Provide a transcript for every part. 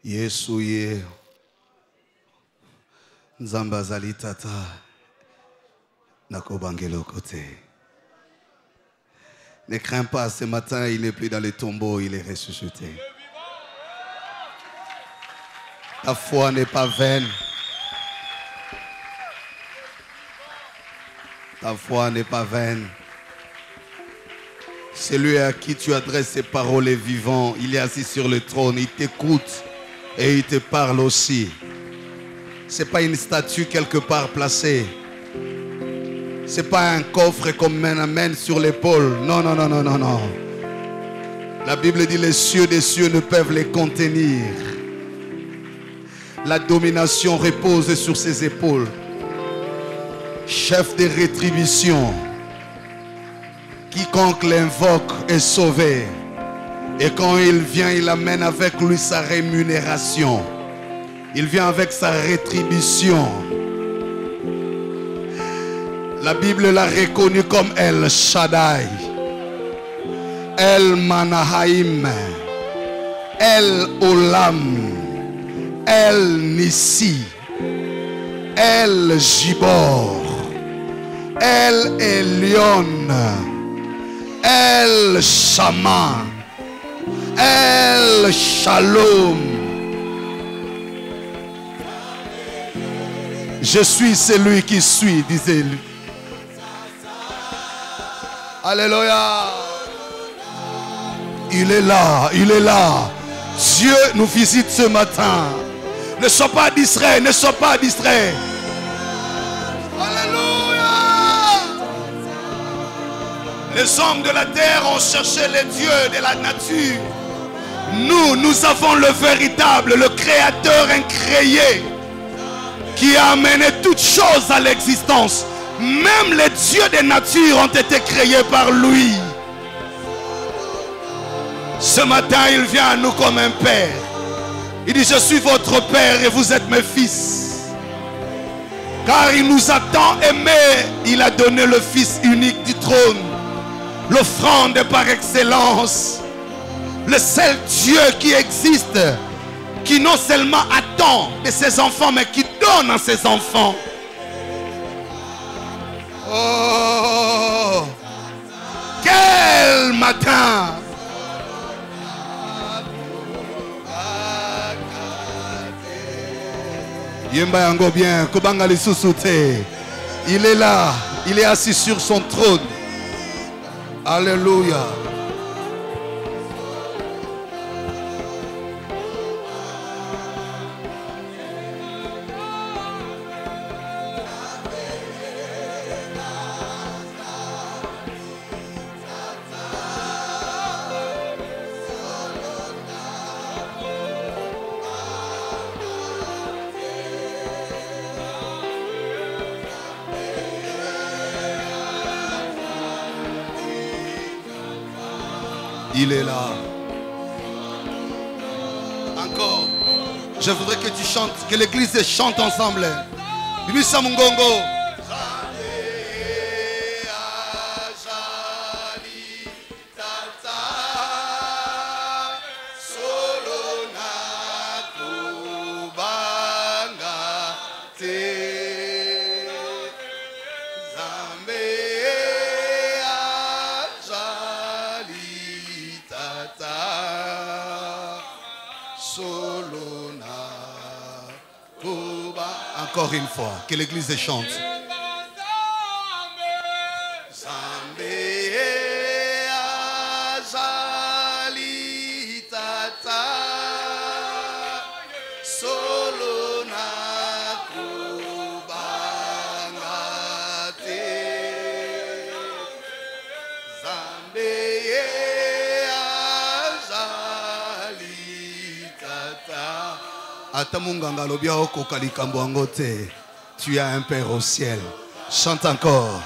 Yesu ye Nzamba azali tata nakobangelo côté. Ne crains pas, ce matin il n'est plus dans le tombeau, il est ressuscité. Ta foi n'est pas vaine. Ta foi n'est pas vaine. Celui à qui tu adresses ces paroles est vivant. Il est assis sur le trône. Il t'écoute et il te parle aussi. Ce n'est pas une statue quelque part placée. Ce n'est pas un coffre qu'on mène sur l'épaule. Non, non, non, non, non, non. La Bible dit les cieux des cieux ne peuvent les contenir. La domination repose sur ses épaules. Chef de rétribution. Quiconque l'invoque est sauvé. Et quand il vient, il amène avec lui sa rémunération. Il vient avec sa rétribution. La Bible l'a reconnu comme El Shaddai, El Manahaim, El Olam, El Nissi, El Gibor, El Elyon, El Shama, El Shalom. Je suis celui qui suis, disait-il. Alléluia. Il est là, il est là. Dieu nous visite ce matin. Ne sois pas distrait, ne sois pas distrait. Alléluia. Les hommes de la terre ont cherché les dieux de la nature. Nous avons le véritable, le créateur incréé, qui a amené toutes choses à l'existence. Même les dieux des natures ont été créés par lui. Ce matin, il vient à nous comme un père. Il dit, je suis votre père et vous êtes mes fils. Car il nous a tant aimés, il a donné le fils unique du trône. L'offrande par excellence. Le seul Dieu qui existe, qui non seulement attend de ses enfants, mais qui donne à ses enfants. Oh, quel matin! Yemba yango bien, kobanga lisusu te. Il est là, il est assis sur son trône. Alléluia. Il est là. Encore. Je voudrais que tu chantes, que l'église chante ensemble. Bimisa Mungongo. Encore une fois, que l'église chante. Tu as un Père au ciel. Chante encore.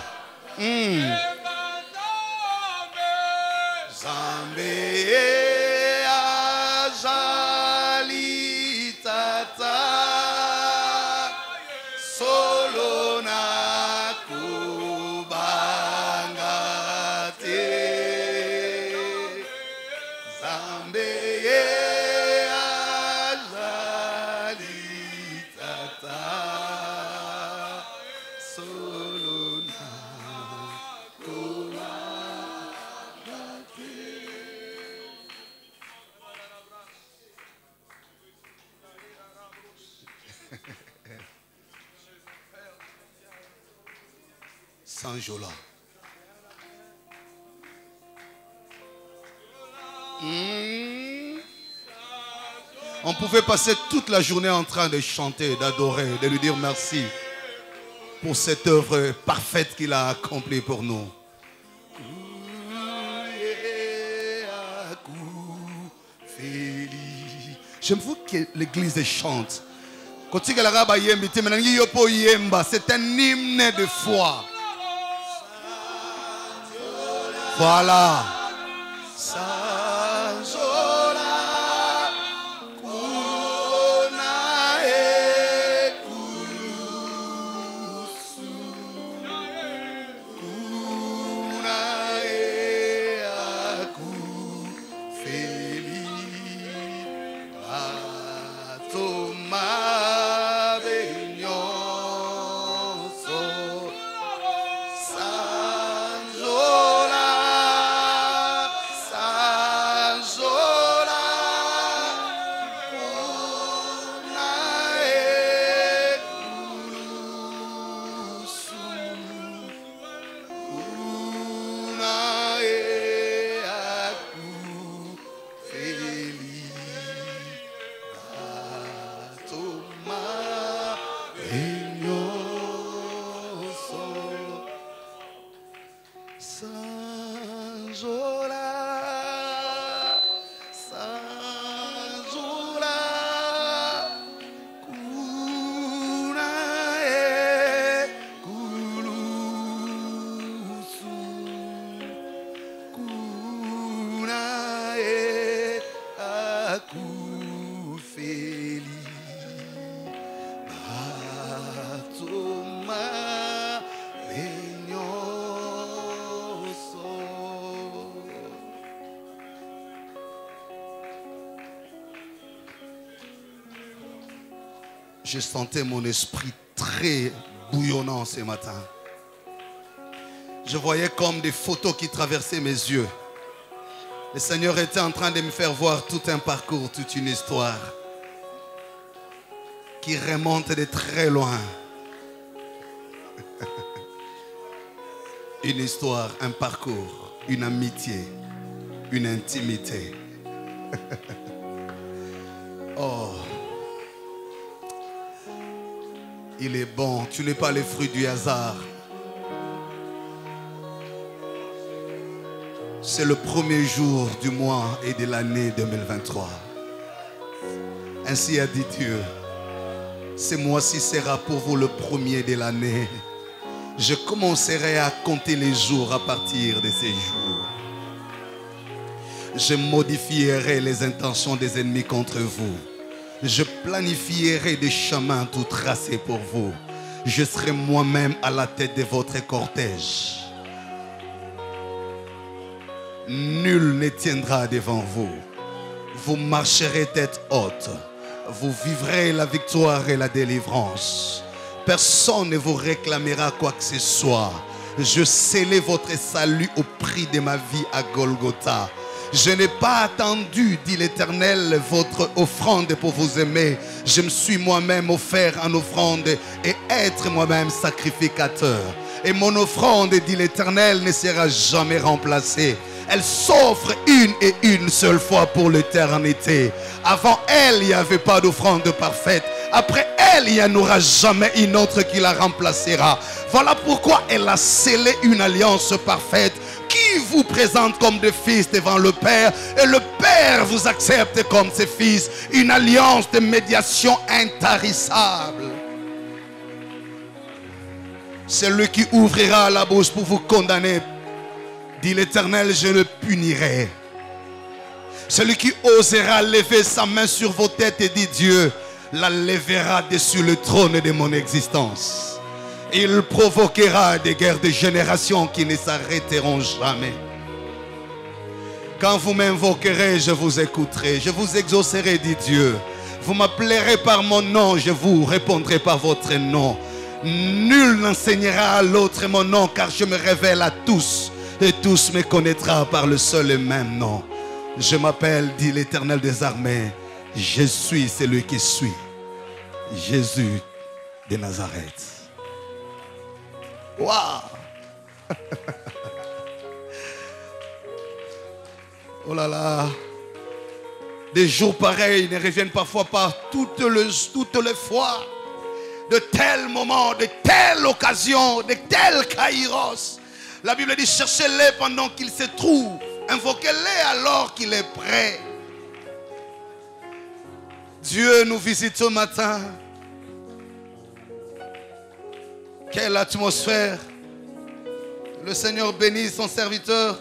Solo Sanjola. On pouvait passer toute la journée en train de chanter, d'adorer, de lui dire merci pour cette œuvre parfaite qu'il a accomplie pour nous. J'aime beaucoup que l'église chante. C'est un hymne de foi. Voilà. Je sentais mon esprit très bouillonnant ce matin. Je voyais comme des photos qui traversaient mes yeux. Le Seigneur était en train de me faire voir tout un parcours, toute une histoire qui remonte de très loin. Une histoire, un parcours, une amitié, une intimité. Oh. Il est bon, tu n'es pas le fruit du hasard. C'est le premier jour du mois et de l'année 2023. Ainsi a dit Dieu. Ce mois-ci sera pour vous le premier de l'année. Je commencerai à compter les jours à partir de ces jours. Je modifierai les intentions des ennemis contre vous. Je planifierai des chemins tout tracés pour vous. Je serai moi-même à la tête de votre cortège. Nul ne tiendra devant vous. Vous marcherez tête haute. Vous vivrez la victoire et la délivrance. Personne ne vous réclamera quoi que ce soit. Je scellai votre salut au prix de ma vie à Golgotha. Je n'ai pas attendu, dit l'Éternel, votre offrande pour vous aimer. Je me suis moi-même offert en offrande et être moi-même sacrificateur. Et mon offrande, dit l'Éternel, ne sera jamais remplacée. Elle s'offre une et une seule fois pour l'éternité. Avant elle, il n'y avait pas d'offrande parfaite. Après elle, il n'y en aura jamais une autre qui la remplacera. Voilà pourquoi elle a scellé une alliance parfaite qui vous présente comme des fils devant le Père, et le Père vous accepte comme ses fils. Une alliance de médiation intarissable. Celui qui ouvrira la bouche pour vous condamner, dit l'Éternel, je le punirai. Celui qui osera lever sa main sur vos têtes et dit Dieu, la lèvera dessus le trône de mon existence. Il provoquera des guerres de génération qui ne s'arrêteront jamais. Quand vous m'invoquerez, je vous écouterai. Je vous exaucerai, dit Dieu. Vous m'appellerez par mon nom, je vous répondrai par votre nom. Nul n'enseignera à l'autre mon nom, car je me révèle à tous. Et tous me connaîtront par le seul et même nom. Je m'appelle, dit l'Éternel des armées. Je suis celui qui suis. Jésus de Nazareth. Waouh! Oh là là. Des jours pareils ne reviennent parfois pas toutes les fois. De tels moments, de telles occasions, de tels kairos. La Bible dit cherchez-les pendant qu'il se trouve. Invoquez-les alors qu'il est prêt. Dieu nous visite ce matin. Quelle atmosphère. Le Seigneur bénisse son serviteur.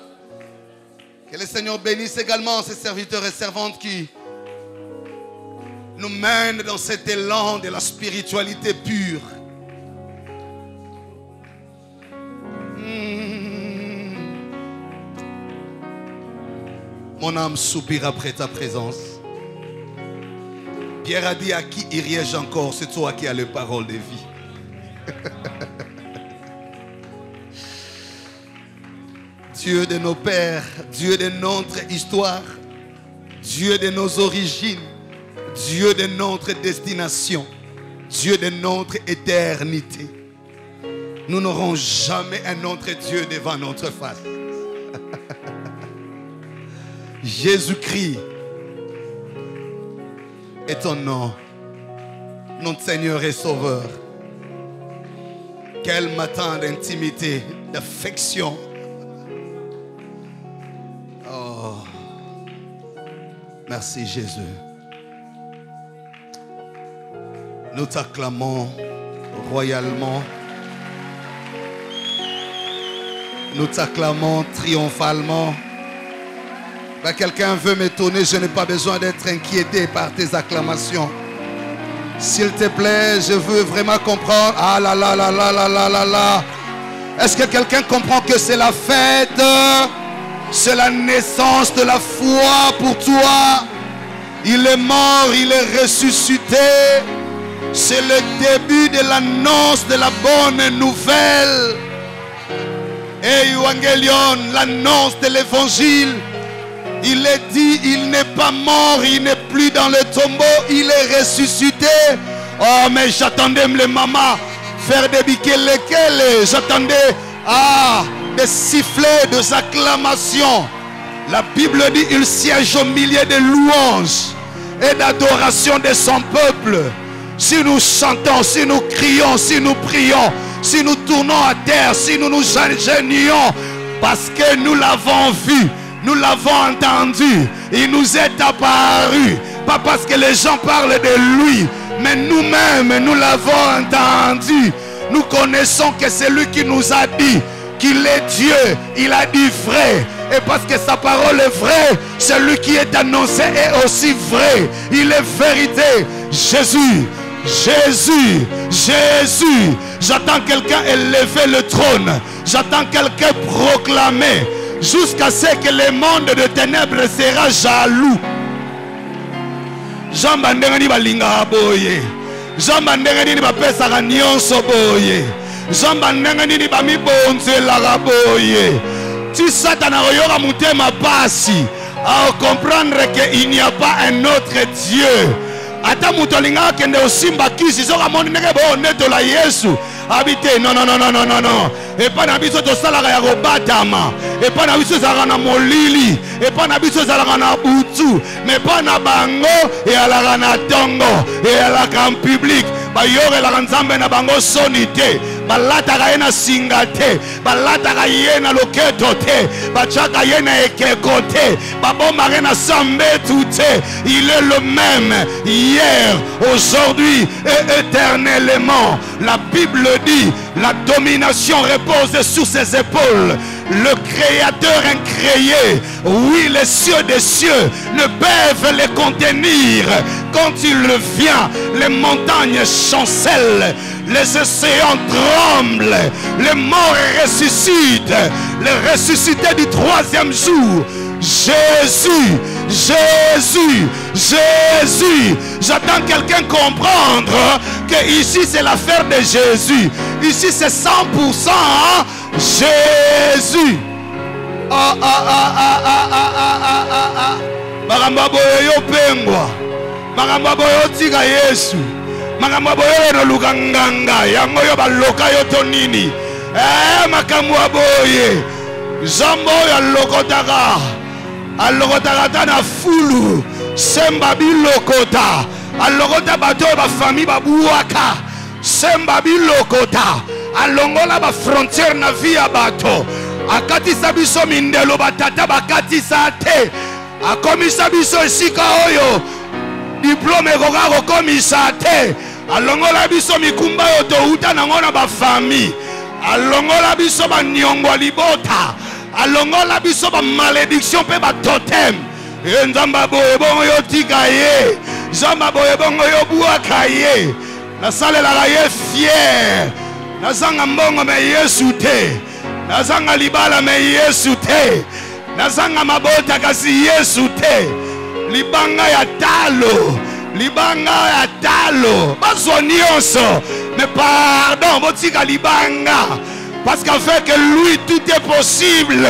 Que le Seigneur bénisse également ses serviteurs et servantes qui nous mènent dans cet élan de la spiritualité pure. Mon âme soupire après ta présence. Pierre a dit: à qui irai-je encore? C'est toi qui as les paroles de vie. Dieu de nos pères, Dieu de notre histoire, Dieu de nos origines, Dieu de notre destination, Dieu de notre éternité. Nous n'aurons jamais un autre Dieu devant notre face. Jésus-Christ est ton nom, notre Seigneur et Sauveur. Quel matin d'intimité, d'affection. Oh, merci Jésus. Nous t'acclamons royalement. Nous t'acclamons triomphalement. Ben, quelqu'un veut m'étonner, je n'ai pas besoin d'être inquiété par tes acclamations. S'il te plaît, je veux vraiment comprendre. Ah là là là là là là là là. Est-ce que quelqu'un comprend que c'est la fête? C'est la naissance de la foi pour toi. Il est mort, il est ressuscité. C'est le début de l'annonce de la bonne nouvelle. Et Evangelion, l'annonce de l'évangile. Il est dit, il n'est pas mort, il n'est plus dans le tombeau, il est ressuscité. Oh, mais j'attendais les mamans faire des biquets-lesquels. J'attendais des sifflets, des acclamations. La Bible dit, il siège au milieu de louanges et d'adoration de son peuple. Si nous chantons, si nous crions, si nous prions, si nous tournons à terre, si nous nous ingénions, parce que nous l'avons vu, nous l'avons entendu, il nous est apparu. Pas parce que les gens parlent de lui, mais nous-mêmes, nous l'avons entendu. Nous connaissons que c'est lui qui nous a dit qu'il est Dieu. Il a dit vrai. Et parce que sa parole est vraie, celui qui est annoncé est aussi vrai. Il est vérité. Jésus, Jésus, Jésus. J'attends quelqu'un élever le trône. J'attends quelqu'un proclamer. Jusqu'à ce que le monde de ténèbres sera jaloux. Jean Bandengani balinga boye. Jean Bandengani bapesa nyonso boye. Jean Bandengani bami bonze la boye. Tu Satan a yoga mutema pasi à comprendre qu'il n'y a pas un autre Dieu. Ata mutolinga kende osimba kisi zoka moni neke bo neto la Yesu. Habité, non, non, non, non, non, non, non. Et pas n'habite de salaire à Robatama. Et pas n'habite de salaire à Molili. Et pas n'habite de salaire à Boutou. Mais pas na bango et à la rana tongo. Et à la grande public. Ba yore la ranzambe na bango sonité. Ba lata gaena singate. Ba lata gaena loketo te. Ba chaka yena ekekote. Ba bomba gaena sambe tout. Il est le même hier, aujourd'hui et éternellement. La Bible dit, la domination repose sur ses épaules. Le Créateur incréé, oui, les cieux des cieux ne peuvent les contenir. Quand il vient, les montagnes chancellent, les océans tremblent, les morts ressuscitent, les ressuscités du troisième jour. Jésus, Jésus, Jésus. J'attends quelqu'un comprendre que ici c'est l'affaire de Jésus. Ici c'est 100% Jésus. Magamba boyo pengwa. Magamba boyo tika Yesu. Magamba boyo no lukanganga. Yango yo baloka yo tonini. makambo aboye Zambo ya lokotaka alokotaka na fulu semba bilokota alokota bato ba famille babuaka semba bilokota alongola ba frontière na via bato akatisa biso mindelo batata bakatisa te akomisa biso esika oyo diplôme ekoka kokomisa te alongola biso mikumba oyo touta nango na bafamille alongola biso baniongo libota alongola biso bamalédiction mpe batotem nzamba boye bongo yo tika ye nzamba boye bongo yo bwaka ye nasalelaka ye fier nazanga mbongo me yesu te nazanga libala me yesu te nazanga mabota kasi yesu te libanga ya talo libanga ya talo bazwa nyonso mais pardon botika libanga parce qu'avec lui tout est possible.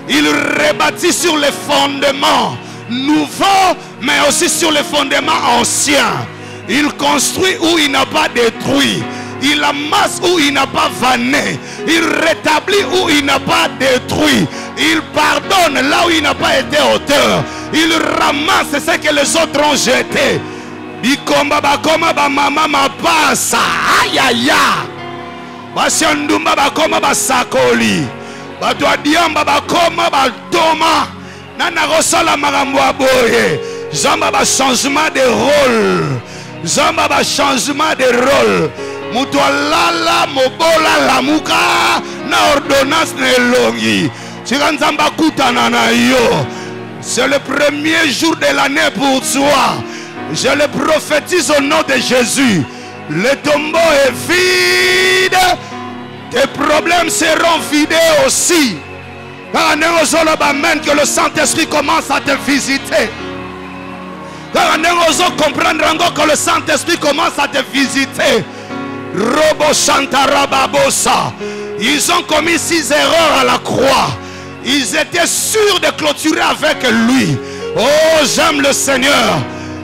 Il rebâtit sur les fondements nouveaux mais aussi sur les fondements anciens. Il construit où il n'a pas détruit. Il amasse où il n'a pas vanné. Il rétablit où il n'a pas détruit. Il pardonne là où il n'a pas été auteur. Il ramasse ce que les autres ont jeté. Bikomba bakoma ba mama mapasa. Aïe aïe. Basiandumba bakoma basakoli. Batwa diamba bakoma batoma. Nana rosala makambo aboye. Zamba ba changement de rôle. Zamba ba changement de rôle. Mutwalala mobola lamuka na ordonnance nelongi. Chikanzamba kutana na yo. C'est le premier jour de l'année pour toi. Je le prophétise au nom de Jésus. Le tombeau est vide. Tes problèmes seront vidés aussi. Que le Saint-Esprit commence à te visiter. Comprendre encore que le Saint-Esprit commence à te visiter. Robo Shantarababosa. Ils ont commis 6 erreurs à la croix. Ils étaient sûrs de clôturer avec lui. Oh, j'aime le Seigneur.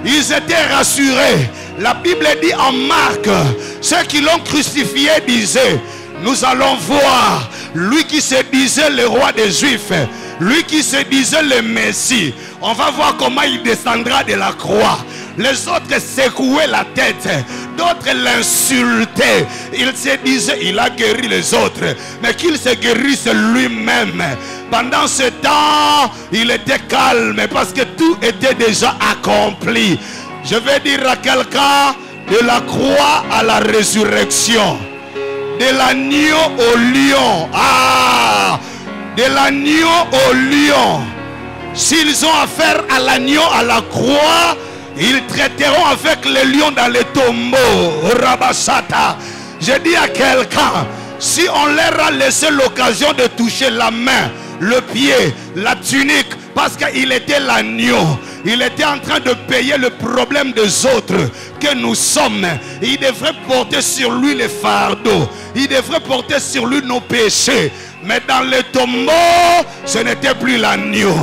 Ils étaient rassurés. La Bible dit en Marc, ceux qui l'ont crucifié disaient, nous allons voir lui qui se disait le roi des Juifs, lui qui se disait le Messie. On va voir comment il descendra de la croix. Les autres secouaient la tête, d'autres l'insultaient. Il se disait, il a guéri les autres, mais qu'il se guérisse lui-même. Pendant ce temps, il était calme parce que tout était déjà accompli. Je vais dire à quelqu'un, de la croix à la résurrection, de l'agneau au lion. Ah, de l'agneau au lion. S'ils ont affaire à l'agneau à la croix, ils traiteront avec les lions dans les tombeaux. Rabashata. Je dis à quelqu'un, si on leur a laissé l'occasion de toucher la main, le pied, la tunique, parce qu'il était l'agneau, il était en train de payer le problème des autres que nous sommes. Il devrait porter sur lui les fardeaux, il devrait porter sur lui nos péchés. Mais dans le tombeau, ce n'était plus l'agneau.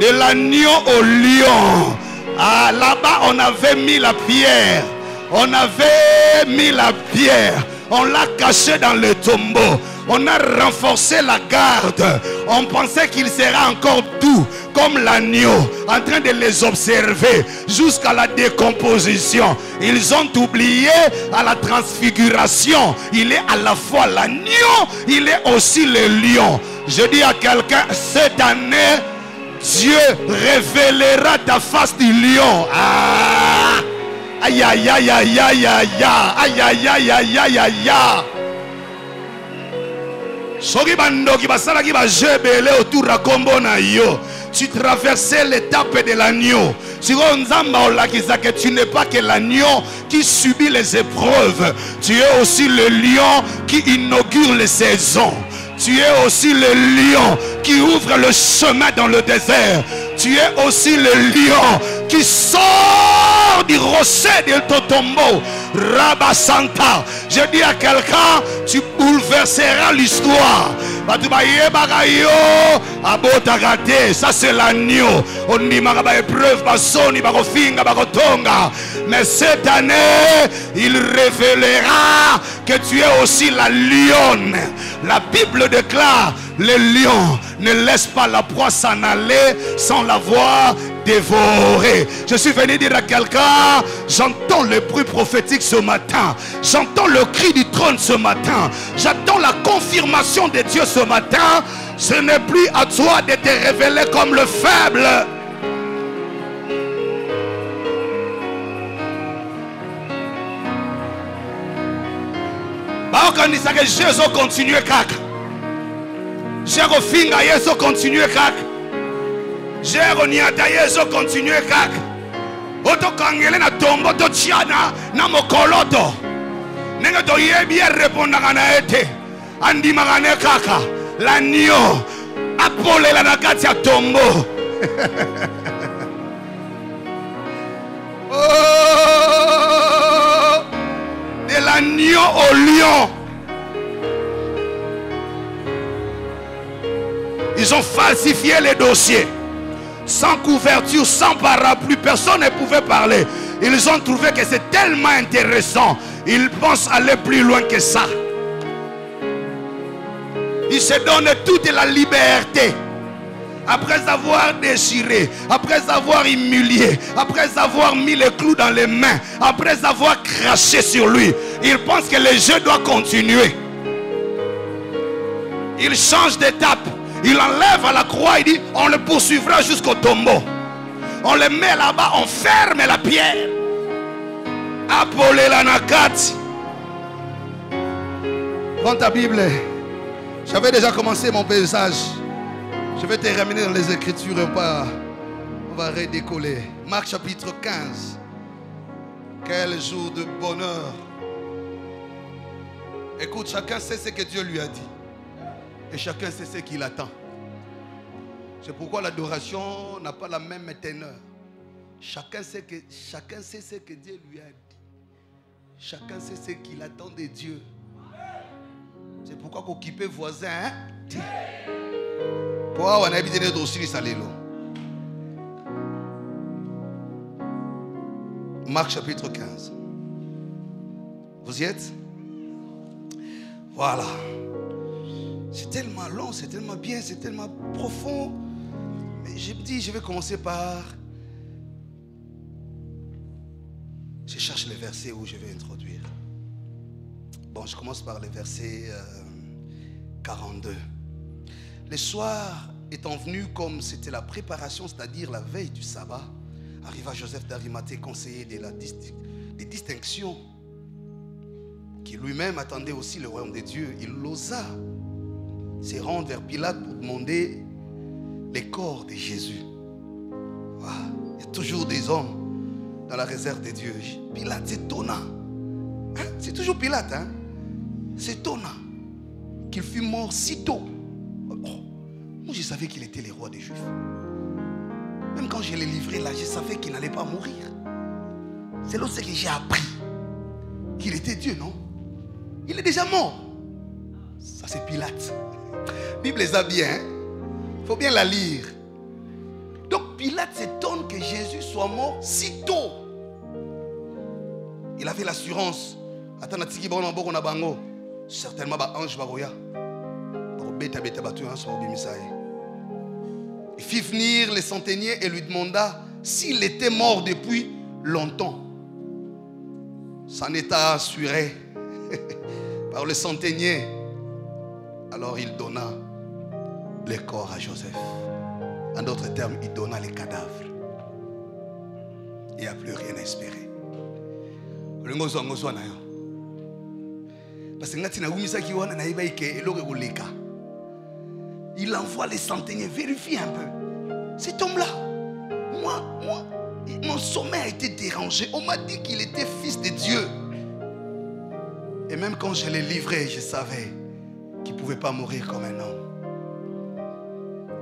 De l'agneau au lion. Ah, là-bas, on avait mis la pierre. On avait mis la pierre. On l'a caché dans le tombeau. On a renforcé la garde. On pensait qu'il serait encore doux comme l'agneau, en train de les observer jusqu'à la décomposition. Ils ont oublié à la transfiguration. Il est à la fois l'agneau, il est aussi le lion. Je dis à quelqu'un, cette année, Dieu révélera ta face du lion. Ah! Aïe aïe aïe aïe aïe aïe aïe aïe aïe aïe aïe aïe. Soki bandoki basalaki ba jebele autour à kombo na yo. Tu traversais l'étape de l'agneau. Si on nzamba olakisa que tu n'es pas que l'agneau qui subit les épreuves. Tu es aussi le lion qui inaugure les saisons. Tu es aussi le lion qui ouvre le chemin dans le désert. Tu es aussi le lion qui sort du rocher de ton tombeau. Rabasanta. Je dis à quelqu'un, tu bouleverseras l'histoire. Ça c'est l'agneau. On dit épreuve, mais cette année, il révélera que tu es aussi la lionne. La Bible déclare, les lions ne laissent pas la proie s'en aller sans l'avoir dévoré. Je suis venu dire à quelqu'un, j'entends le bruit prophétique ce matin. J'entends le cri du trône ce matin. J'attends la confirmation de Dieu ce matin. Ce n'est plus à toi de te révéler comme le faible. Baokanisa que Jésus continue kaka. Jésus finga Yesu continue kaka. Jésus niata Yesu continue kaka. Oto kangele na tombo to chiana na mokoloto. Nenga to yebi répondre na ete. Andi magane kaka. L'agneau appelé la nakati ya tombo. Oh, de l'agneau au lion. Ils ont falsifié les dossiers. Sans couverture, sans parapluie, personne ne pouvait parler. Ils ont trouvé que c'est tellement intéressant. Ils pensent aller plus loin que ça. Ils se donnent toute la liberté. Après avoir déchiré, après avoir humilié, après avoir mis les clous dans les mains, après avoir craché sur lui, ils pensent que le jeu doit continuer. Ils changent d'étape. Il enlève à la croix, il dit, on le poursuivra jusqu'au tombeau. On le met là-bas, on ferme la pierre. Appelez la nakati. Prends ta Bible. J'avais déjà commencé mon paysage. Je vais te ramener dans les Écritures. On va redécoller. Marc chapitre 15. Quel jour de bonheur. Écoute, chacun sait ce que Dieu lui a dit. Et chacun sait ce qu'il attend. C'est pourquoi l'adoration n'a pas la même teneur. Chacun sait ce que Dieu lui a dit. Chacun sait ce qu'il attend de Dieu. C'est pourquoi qu'occuper voisin, hein? Pourquoi on a habité les dossiers salélo. Marc chapitre 15. Vous y êtes? Voilà. C'est tellement long, c'est tellement bien, c'est tellement profond. Mais je me dis, je vais commencer par... Je cherche les versets où je vais introduire. Bon, je commence par le verset 42. Le soir étant venu, comme c'était la préparation, c'est-à-dire la veille du sabbat, arriva Joseph d'Arimathée, conseiller des distinctions, qui lui-même attendait aussi le royaume de Dieu. Il osa se rendre vers Pilate pour demander les corps de Jésus. Wow. Il y a toujours des hommes dans la réserve de Dieu. Pilate, c'est étonnant. Hein? C'est toujours Pilate. Hein? C'est étonnant qu'il fût mort si tôt. Oh, moi, je savais qu'il était le roi des Juifs. Même quand je l'ai livré là, je savais qu'il n'allait pas mourir. C'est là que j'ai appris qu'il était Dieu, non? Il est déjà mort. Ça, c'est Pilate. La Bible les a bien. Il faut bien la lire. Donc Pilate s'étonne que Jésus soit mort si tôt. Il avait l'assurance. Certainement, ange baroya. Il fit venir les centeniers et lui demanda s'il était mort depuis longtemps. S'en était assuré par le centenier. Alors il donna les corps à Joseph. En d'autres termes, il donna les cadavres. Il n'y a plus rien à espérer. Parce que il envoie les centeniers vérifier un peu. Cet homme-là, moi, mon sommeil a été dérangé. On m'a dit qu'il était fils de Dieu. Et même quand je l'ai livré, je savais qu'il ne pouvait pas mourir comme un homme.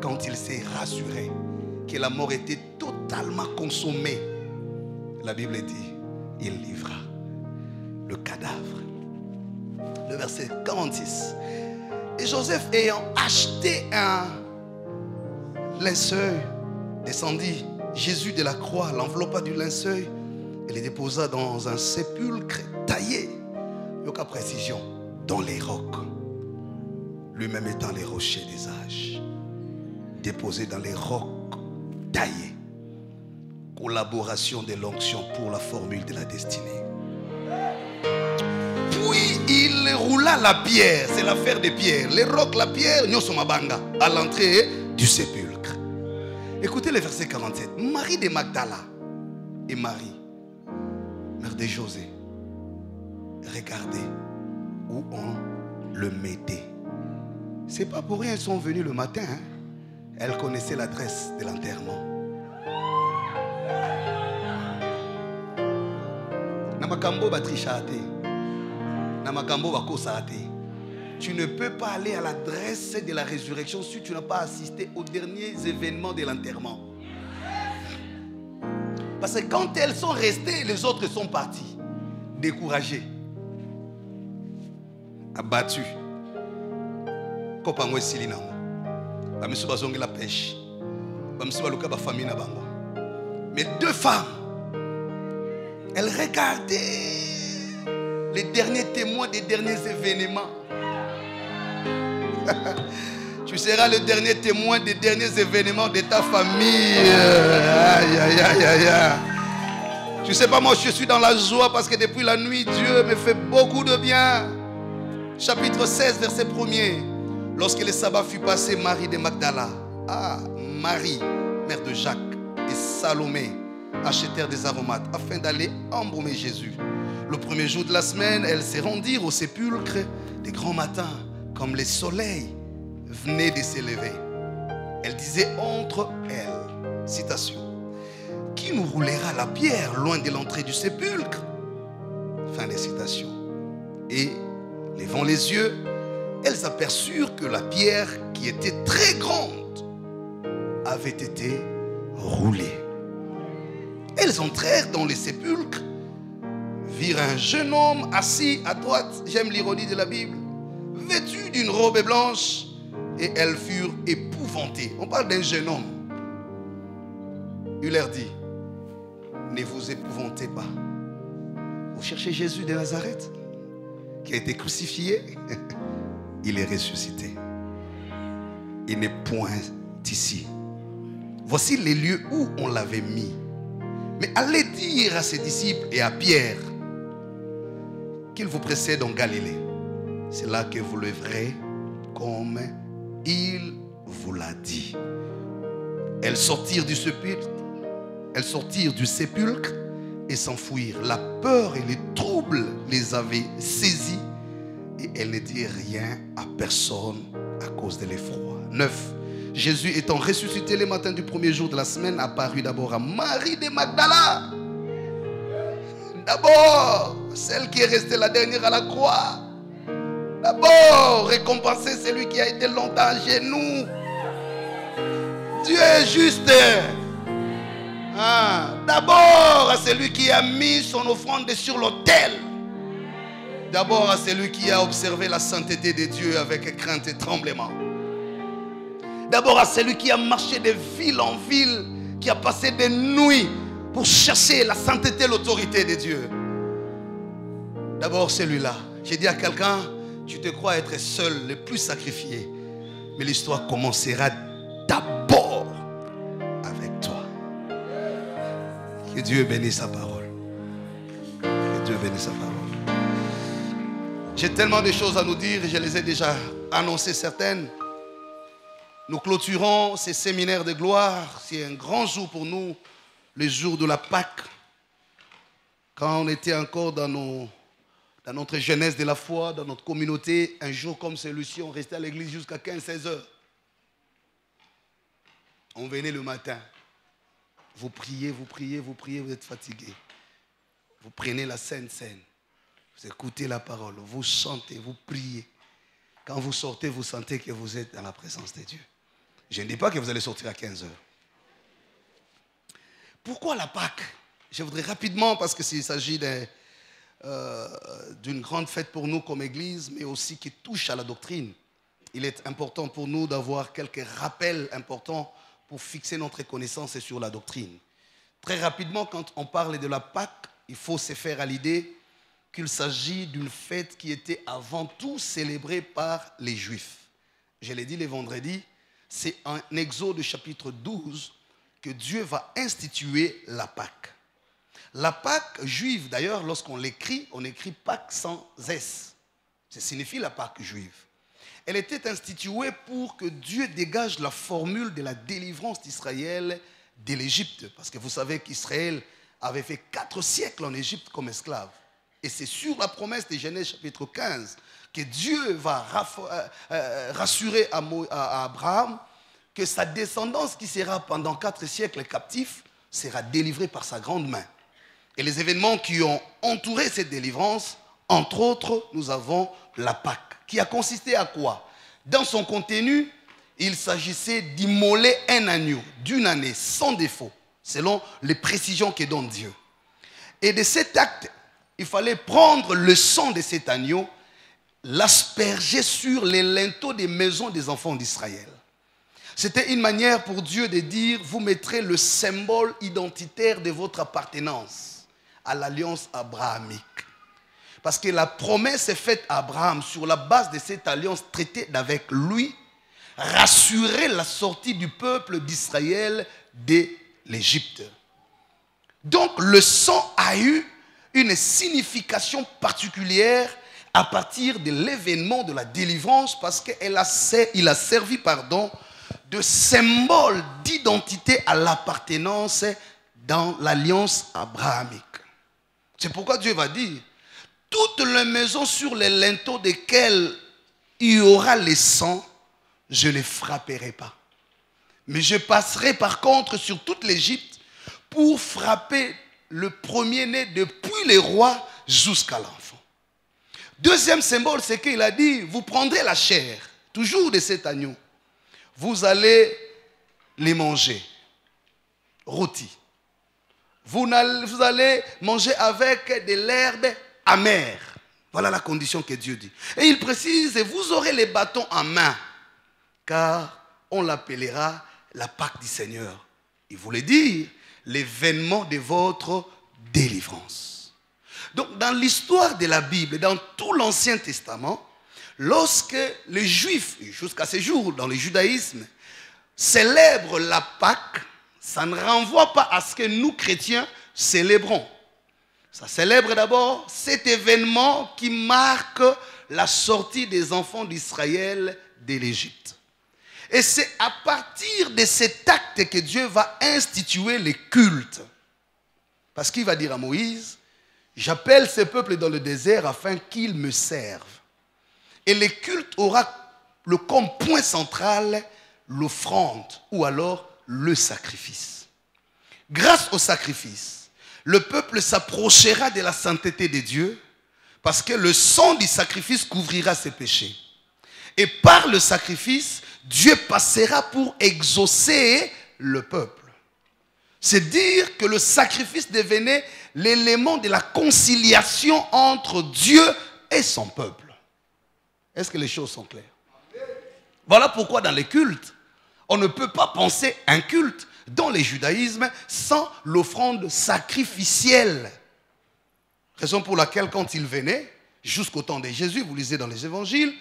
Quand il s'est rassuré que la mort était totalement totalement consommé, la Bible dit, il livra le cadavre. Le verset 46. Et Joseph ayant acheté un linceul, descendit Jésus de la croix, l'enveloppa du linceul et le déposa dans un sépulcre taillé, avec précision, dans les rocs, lui-même étant les rochers des âges, déposé dans les rocs taillés. Collaboration de l'onction pour la formule de la destinée. Puis il roula la pierre, c'est l'affaire des pierres. Les rocs, la pierre, nous sommes à l'entrée du sépulcre. Écoutez le verset 47. Marie de Magdala et Marie, mère de José, regardez où on le mettait. C'est pas pour rien, elles sont venues le matin. Hein? Elles connaissaient l'adresse de l'enterrement. Namakambo batrichate. Namakambo bakosate. Tu ne peux pas aller à l'adresse de la résurrection si tu n'as pas assisté aux derniers événements de l'enterrement. Parce que quand elles sont restées, les autres sont partis. Découragés. Abattus. Kopangwe silina. Bamisu bazongi la pêche. Bamisu baluka ba famille na bango. Mais deux femmes, elles regardaient les derniers témoins des derniers événements. Tu seras le dernier témoin des derniers événements de ta famille. Aïe, aïe, aïe, aïe, aïe. Tu sais pas, moi je suis dans la joie parce que depuis la nuit, Dieu me fait beaucoup de bien. Chapitre 16, verset 1er. Lorsque le sabbat fut passé, Marie de Magdala, Marie, mère de Jacques, et Salomé achetèrent des aromates afin d'aller embaumer Jésus. Le premier jour de la semaine, elles se rendirent au sépulcre des grands matins, comme le soleil venait de s'élever. Elle disait entre elles, citation, qui nous roulera la pierre loin de l'entrée du sépulcre? Fin de citation. Et, levant les yeux, elles aperçurent que la pierre, qui était très grande, avait été roulée. Elles entrèrent dans le sépulcre, virent un jeune homme assis à droite, j'aime l'ironie de la Bible, vêtu d'une robe blanche, et elles furent épouvantées. On parle d'un jeune homme. Il leur dit, ne vous épouvantez pas. Vous cherchez Jésus de Nazareth, qui a été crucifié. Il est ressuscité. Il n'est point ici. Voici les lieux où on l'avait mis. Mais allez dire à ses disciples et à Pierre qu'il vous précède en Galilée. C'est là que vous le verrez comme il vous l'a dit. Elles sortirent du sépulcre. Elles sortirent du sépulcre et s'enfuirent. La peur et les troubles les avaient saisis. Et elle ne dit rien à personne à cause de l'effroi. 9. Jésus étant ressuscité le matin du premier jour de la semaine, apparut d'abord à Marie de Magdala. D'abord, celle qui est restée la dernière à la croix. D'abord, récompenser celui qui a été longtemps à genoux. Dieu est juste. D'abord à celui qui a mis son offrande sur l'autel. D'abord à celui qui a observé la sainteté de Dieu avec crainte et tremblement. D'abord à celui qui a marché de ville en ville, qui a passé des nuits pour chercher la sainteté et l'autorité de Dieu. D'abord celui-là. J'ai dit à quelqu'un, tu te crois être seul, le plus sacrifié. Mais l'histoire commencera d'abord avec toi. Que Dieu bénisse sa parole. Que Dieu bénisse sa parole. J'ai tellement de choses à nous dire, je les ai déjà annoncées certaines. Nous clôturons ces séminaires de gloire. C'est un grand jour pour nous, le jour de la Pâque. Quand on était encore dans notre jeunesse de la foi, dans notre communauté, un jour comme celui-ci, on restait à l'église jusqu'à 15-16 heures. On venait le matin. Vous priez, vous priez, vous priez, vous êtes fatigué. Vous prenez la Sainte Seine. Vous écoutez la parole, vous chantez, vous priez. Quand vous sortez, vous sentez que vous êtes dans la présence de Dieu. Je ne dis pas que vous allez sortir à 15 heures. Pourquoi la Pâque? Je voudrais rapidement, parce qu'il s'agit d'une grande fête pour nous comme Église, mais aussi qui touche à la doctrine. Il est important pour nous d'avoir quelques rappels importants pour fixer notre connaissance sur la doctrine. Très rapidement, quand on parle de la Pâque, il faut se faire à l'idée qu'il s'agit d'une fête qui était avant tout célébrée par les Juifs. Je l'ai dit le vendredi, c'est en Exode chapitre 12 que Dieu va instituer la Pâque. La Pâque juive, d'ailleurs, lorsqu'on l'écrit, on écrit Pâque sans S. Ça signifie la Pâque juive. Elle était instituée pour que Dieu dégage la formule de la délivrance d'Israël de l'Égypte. Parce que vous savez qu'Israël avait fait 4 siècles en Égypte comme esclave. Et c'est sur la promesse de Genèse chapitre 15 que Dieu va rassurer à Abraham que sa descendance qui sera pendant 4 siècles captif sera délivrée par sa grande main. Et les événements qui ont entouré cette délivrance, entre autres, nous avons la Pâque, qui a consisté à quoi? Dans son contenu, il s'agissait d'immoler un agneau d'une année sans défaut, selon les précisions que donne Dieu. Et de cet acte, il fallait prendre le sang de cet agneau, l'asperger sur les linteaux des maisons des enfants d'Israël. C'était une manière pour Dieu de dire, vous mettrez le symbole identitaire de votre appartenance à l'alliance abrahamique. Parce que la promesse est faite à Abraham sur la base de cette alliance traitée avec lui, rassurer la sortie du peuple d'Israël de l'Égypte. Donc le sang a eu une signification particulière à partir de l'événement de la délivrance parce qu'il a servi de symbole d'identité à l'appartenance dans l'alliance abrahamique. C'est pourquoi Dieu va dire, toutes les maisons sur les linteaux desquelles il y aura le sang, je ne les frapperai pas. Mais je passerai par contre sur toute l'Égypte pour frapper le premier-né depuis les rois jusqu'à l'enfant. Deuxième symbole, c'est qu'il a dit, vous prendrez la chair, toujours de cet agneau. Vous allez les manger, rôtis. Vous allez manger avec de l'herbe amère. Voilà la condition que Dieu dit. Et il précise, vous aurez les bâtons en main, car on l'appellera la Pâque du Seigneur. Il voulait dire l'événement de votre délivrance. Donc dans l'histoire de la Bible, dans tout l'Ancien Testament, lorsque les Juifs, jusqu'à ce jour dans le judaïsme, célèbrent la Pâque, ça ne renvoie pas à ce que nous, chrétiens, célébrons. Ça célèbre d'abord cet événement qui marque la sortie des enfants d'Israël de l'Égypte. Et c'est à partir de cet acte que Dieu va instituer les cultes. Parce qu'il va dire à Moïse, j'appelle ce peuple dans le désert afin qu'ils me servent. Et le culte aura comme point central l'offrande ou alors le sacrifice. Grâce au sacrifice, le peuple s'approchera de la sainteté de Dieu parce que le sang du sacrifice couvrira ses péchés. Et par le sacrifice, Dieu passera pour exaucer le peuple. C'est dire que le sacrifice devenait l'élément de la conciliation entre Dieu et son peuple. Est-ce que les choses sont claires? Voilà pourquoi dans les cultes, on ne peut pas penser un culte dans le judaïsme sans l'offrande sacrificielle. Raison pour laquelle quand il venait, jusqu'au temps de Jésus, vous lisez dans les évangiles,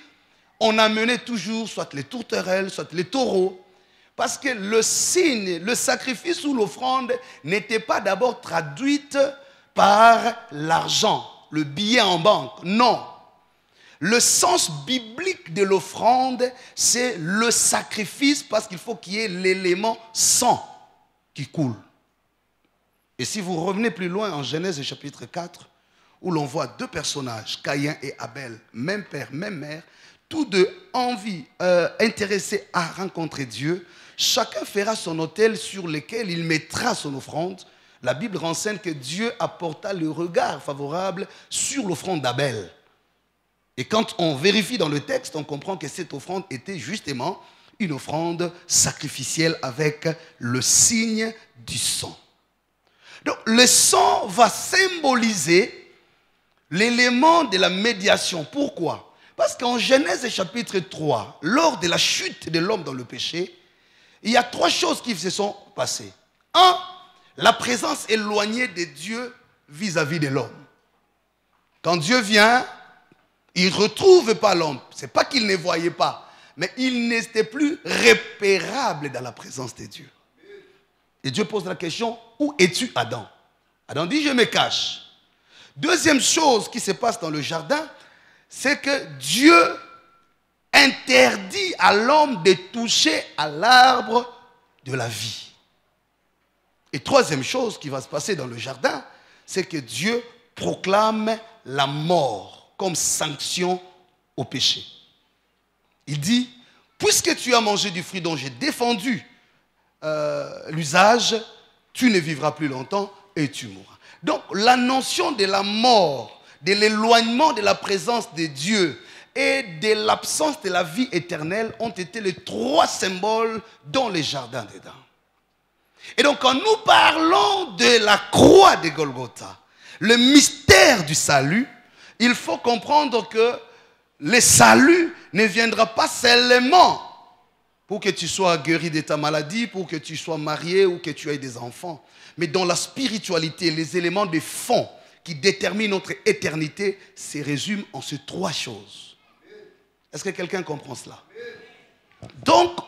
on amenait toujours soit les tourterelles, soit les taureaux. Parce que le signe, le sacrifice ou l'offrande n'était pas d'abord traduite par l'argent, le billet en banque. Non. Le sens biblique de l'offrande, c'est le sacrifice parce qu'il faut qu'il y ait l'élément sang qui coule. Et si vous revenez plus loin en Genèse chapitre 4, où l'on voit deux personnages, Caïn et Abel, même père, même mère, tous deux intéressés à rencontrer Dieu, chacun fera son autel sur lequel il mettra son offrande. La Bible renseigne que Dieu apporta le regard favorable sur l'offrande d'Abel. Et quand on vérifie dans le texte, on comprend que cette offrande était justement une offrande sacrificielle avec le signe du sang. Donc le sang va symboliser l'élément de la médiation. Pourquoi? Parce qu'en Genèse chapitre 3, lors de la chute de l'homme dans le péché, il y a 3 choses qui se sont passées. 1, la présence éloignée de Dieu vis-à-vis de l'homme. Quand Dieu vient, il ne retrouve pas l'homme. Ce n'est pas qu'il ne voyait pas, mais il n'était plus repérable dans la présence de Dieu. Et Dieu pose la question, où es-tu, Adam? Adam dit, je me cache. Deuxième chose qui se passe dans le jardin, c'est que Dieu interdit à l'homme de toucher à l'arbre de la vie. Et troisième chose qui va se passer dans le jardin, c'est que Dieu proclame la mort comme sanction au péché. Il dit, puisque tu as mangé du fruit dont j'ai défendu l'usage, tu ne vivras plus longtemps et tu mourras. Donc la notion de la mort, de l'éloignement de la présence de Dieu et de l'absence de la vie éternelle ont été les 3 symboles dans les jardins d'Éden. Et donc quand nous parlons de la croix de Golgotha, le mystère du salut, il faut comprendre que le salut ne viendra pas seulement pour que tu sois guéri de ta maladie, pour que tu sois marié ou que tu aies des enfants. Mais dans la spiritualité, les éléments de fond qui déterminent notre éternité se résument en ces 3 choses. Est-ce que quelqu'un comprend cela? Donc,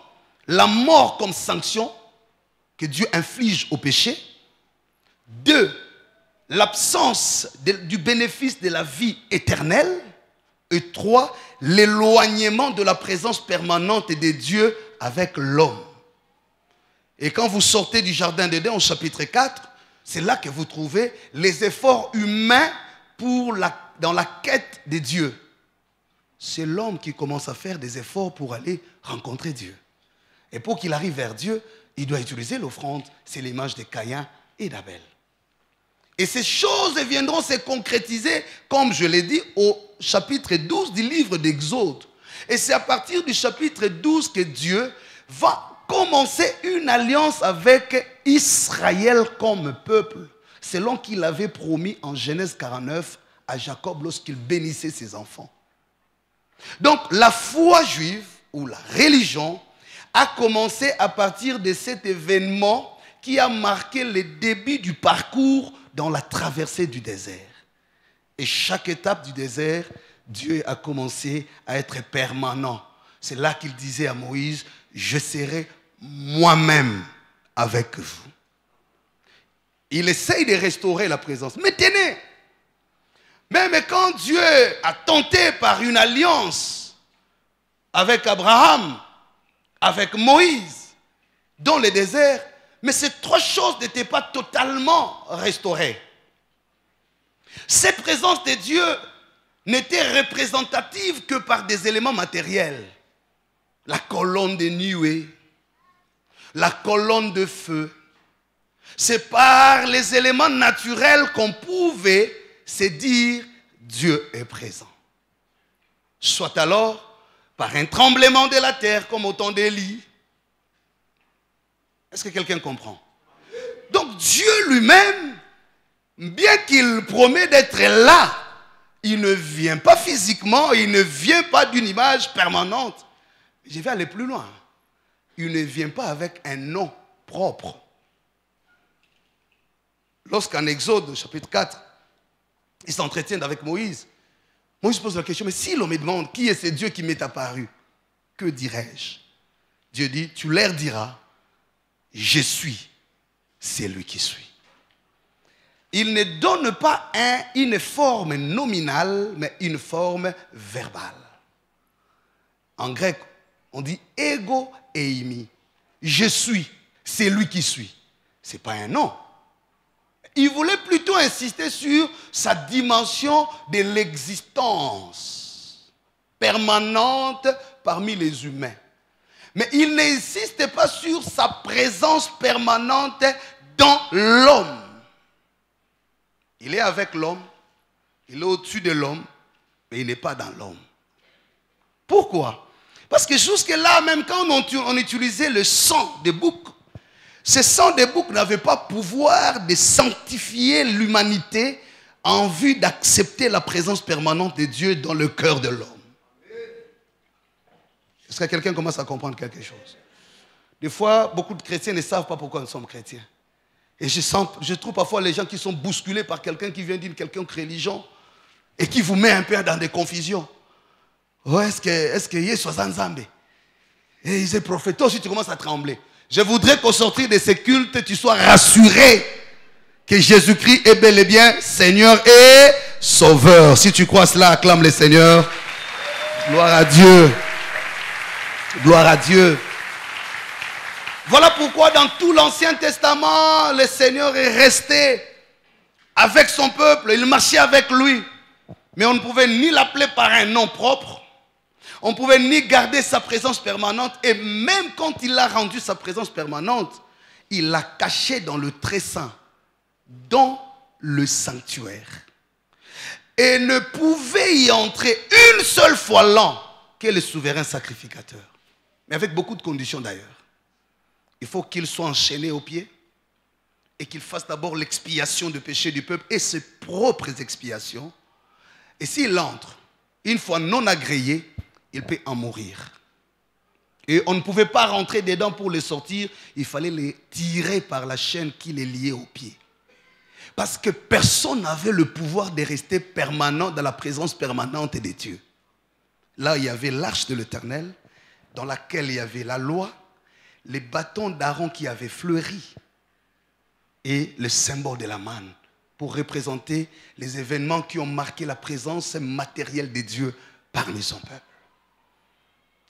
la mort comme sanction que Dieu inflige au péché. 2, l'absence du bénéfice de la vie éternelle. Et 3, l'éloignement de la présence permanente de Dieu avec l'homme. Et quand vous sortez du jardin d'Éden au chapitre 4, c'est là que vous trouvez les efforts humains dans la quête de Dieu. C'est l'homme qui commence à faire des efforts pour aller rencontrer Dieu. Et pour qu'il arrive vers Dieu, il doit utiliser l'offrande. C'est l'image de Caïn et d'Abel. Et ces choses viendront se concrétiser, comme je l'ai dit, au chapitre 12 du livre d'Exode. Et c'est à partir du chapitre 12 que Dieu va commencer une alliance avec Israël comme peuple, selon qu'il avait promis en Genèse 49 à Jacob lorsqu'il bénissait ses enfants. Donc la foi juive ou la religion a commencé à partir de cet événement qui a marqué le début du parcours dans la traversée du désert. Et chaque étape du désert, Dieu a commencé à être permanent. C'est là qu'il disait à Moïse, je serai moi-même avec vous. Il essaye de restaurer la présence. Mais tenez, même quand Dieu a tenté par une alliance avec Abraham, avec Moïse, dans le désert, mais ces 3 choses n'étaient pas totalement restaurées. Cette présence de Dieu n'était représentative que par des éléments matériels. La colonne de nuée, la colonne de feu. C'est par les éléments naturels qu'on pouvait se dire Dieu est présent. Soit alors par un tremblement de la terre comme au temps d'Élie. Est-ce que quelqu'un comprend? Donc Dieu lui-même, bien qu'il promet d'être là, il ne vient pas physiquement, il ne vient pas d'une image permanente. Je vais aller plus loin. Il ne vient pas avec un nom propre. Lorsqu'en Exode, chapitre 4, ils s'entretiennent avec Moïse, Moïse pose la question, mais si l'on me demande qui est ce Dieu qui m'est apparu, que dirais-je? Dieu dit, tu leur diras, je suis celui qui suis. Il ne donne pas une forme nominale, mais une forme verbale. En grec, on dit ego eimi. Je suis, c'est lui qui suis. Ce n'est pas un nom. Il voulait plutôt insister sur sa dimension de l'existence permanente parmi les humains. Mais il n'insiste pas sur sa présence permanente dans l'homme. Il est avec l'homme, il est au-dessus de l'homme, mais il n'est pas dans l'homme. Pourquoi? Parce que jusque-là, même quand on utilisait le sang des boucs, Ce sang des boucs n'avait pas pouvoir de sanctifier l'humanité en vue d'accepter la présence permanente de Dieu dans le cœur de l'homme. Est-ce que quelqu'un commence à comprendre quelque chose? Des fois, beaucoup de chrétiens ne savent pas pourquoi nous sommes chrétiens. Et je trouve parfois les gens qui sont bousculés par quelqu'un qui vient d'une quelconque religion et qui vous met un peu dans des confusions. Oh, est-ce que Yesu Zanzambe? Et il est prophète. Toi aussi, tu commences à trembler. Je voudrais qu'au sortir de ces cultes, tu sois rassuré que Jésus-Christ est bel et bien Seigneur et Sauveur. Si tu crois cela, acclame le Seigneur. Gloire à Dieu. Gloire à Dieu. Voilà pourquoi dans tout l'Ancien Testament, le Seigneur est resté avec son peuple. Il marchait avec lui. Mais on ne pouvait ni l'appeler par un nom propre. On ne pouvait ni garder sa présence permanente. Et même quand il a rendu sa présence permanente, il l'a caché dans le très saint, dans le sanctuaire. Et ne pouvait y entrer une seule fois l'an que le souverain sacrificateur. Mais avec beaucoup de conditions d'ailleurs. Il faut qu'il soit enchaîné aux pieds et qu'il fasse d'abord l'expiation du péché du peuple et ses propres expiations. Et s'il entre, une fois non agréé, il peut en mourir. Et on ne pouvait pas rentrer dedans pour les sortir. Il fallait les tirer par la chaîne qui les liait aux pieds. Parce que personne n'avait le pouvoir de rester permanent dans la présence permanente de Dieu. Là, il y avait l'arche de l'Éternel, dans laquelle il y avait la loi, les bâtons d'Aaron qui avaient fleuri et le symbole de la manne pour représenter les événements qui ont marqué la présence matérielle de Dieu parmi son peuple.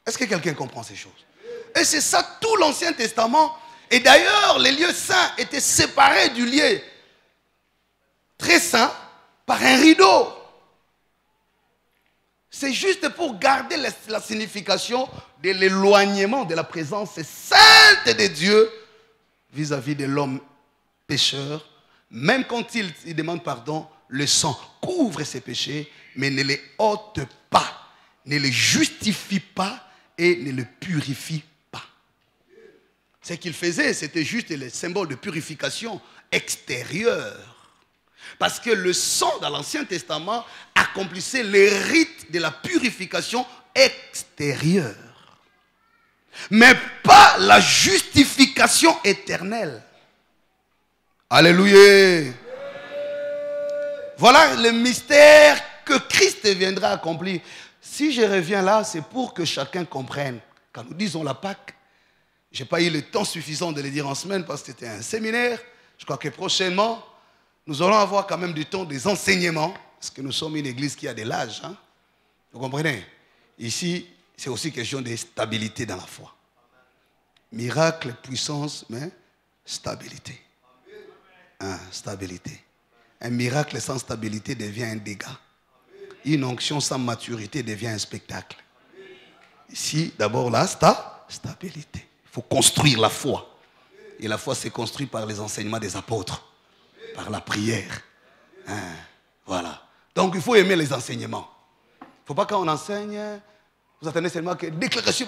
Est-ce que quelqu'un comprend ces choses? Et c'est ça tout l'Ancien Testament. Et d'ailleurs, les lieux saints étaient séparés du lieu très saint par un rideau. C'est juste pour garder la signification de l'éloignement de la présence sainte de Dieu vis-à-vis de l'homme pécheur. Même quand il demande pardon, le sang couvre ses péchés, mais ne les ôte pas, ne les justifie pas et ne le purifie pas. Ce qu'il faisait, c'était juste le symbole de purification extérieure. Parce que le sang dans l'Ancien Testament accomplissait les rites de la purification extérieure. Mais pas la justification éternelle. Alléluia. Voilà le mystère que Christ viendra accomplir. Si je reviens là, c'est pour que chacun comprenne. Quand nous disons la Pâque, je n'ai pas eu le temps suffisant de le dire en semaine parce que c'était un séminaire. Je crois que prochainement, nous allons avoir quand même du temps des enseignements, parce que nous sommes une église qui a de l'âge. Hein? Vous comprenez? Ici, c'est aussi question de stabilité dans la foi. Miracle, puissance, mais stabilité. Hein, stabilité. Un miracle sans stabilité devient un dégât. Une onction sans maturité devient un spectacle. Ici, d'abord, la stabilité. Il faut construire la foi. Et la foi s'est construite par les enseignements des apôtres. Par la prière. Hein, voilà. Donc il faut aimer les enseignements. Il ne faut pas quand on enseigne, vous attendez seulement que déclaration.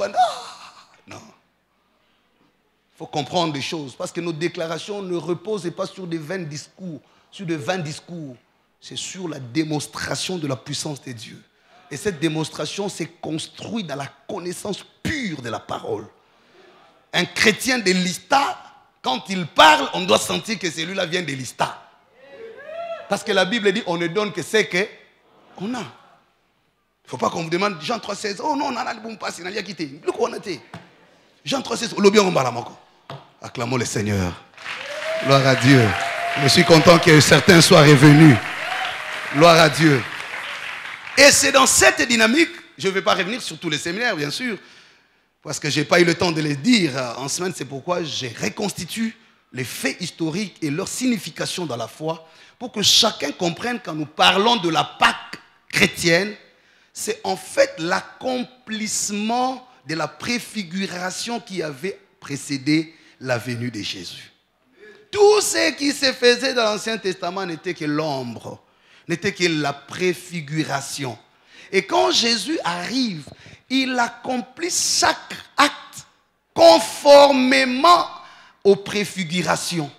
Non. Il faut comprendre des choses. Parce que nos déclarations ne reposent pas sur des vains discours. C'est sur la démonstration de la puissance de Dieu. Et cette démonstration s'est construite dans la connaissance pure de la parole. Un chrétien de Lista, quand il parle, on doit sentir que celui-là vient de Lista. Parce que la Bible dit, on ne donne que ce qu'on a. Il ne faut pas qu'on vous demande, Jean 3,16, oh non, on a bon passé, on a quitté. Jean 3,16, acclamons le Seigneur. Gloire à Dieu. Je suis content que certains soient revenus. Gloire à Dieu. Et c'est dans cette dynamique, je ne vais pas revenir sur tous les séminaires, bien sûr, parce que je n'ai pas eu le temps de les dire en semaine, c'est pourquoi je reconstitue les faits historiques et leur signification dans la foi, pour que chacun comprenne quand nous parlons de la Pâque chrétienne, c'est en fait l'accomplissement de la préfiguration qui avait précédé la venue de Jésus. Tout ce qui se faisait dans l'Ancien Testament n'était que l'ombre, n'était que la préfiguration. Et quand Jésus arrive, il accomplit chaque acte conformément aux préfigurations.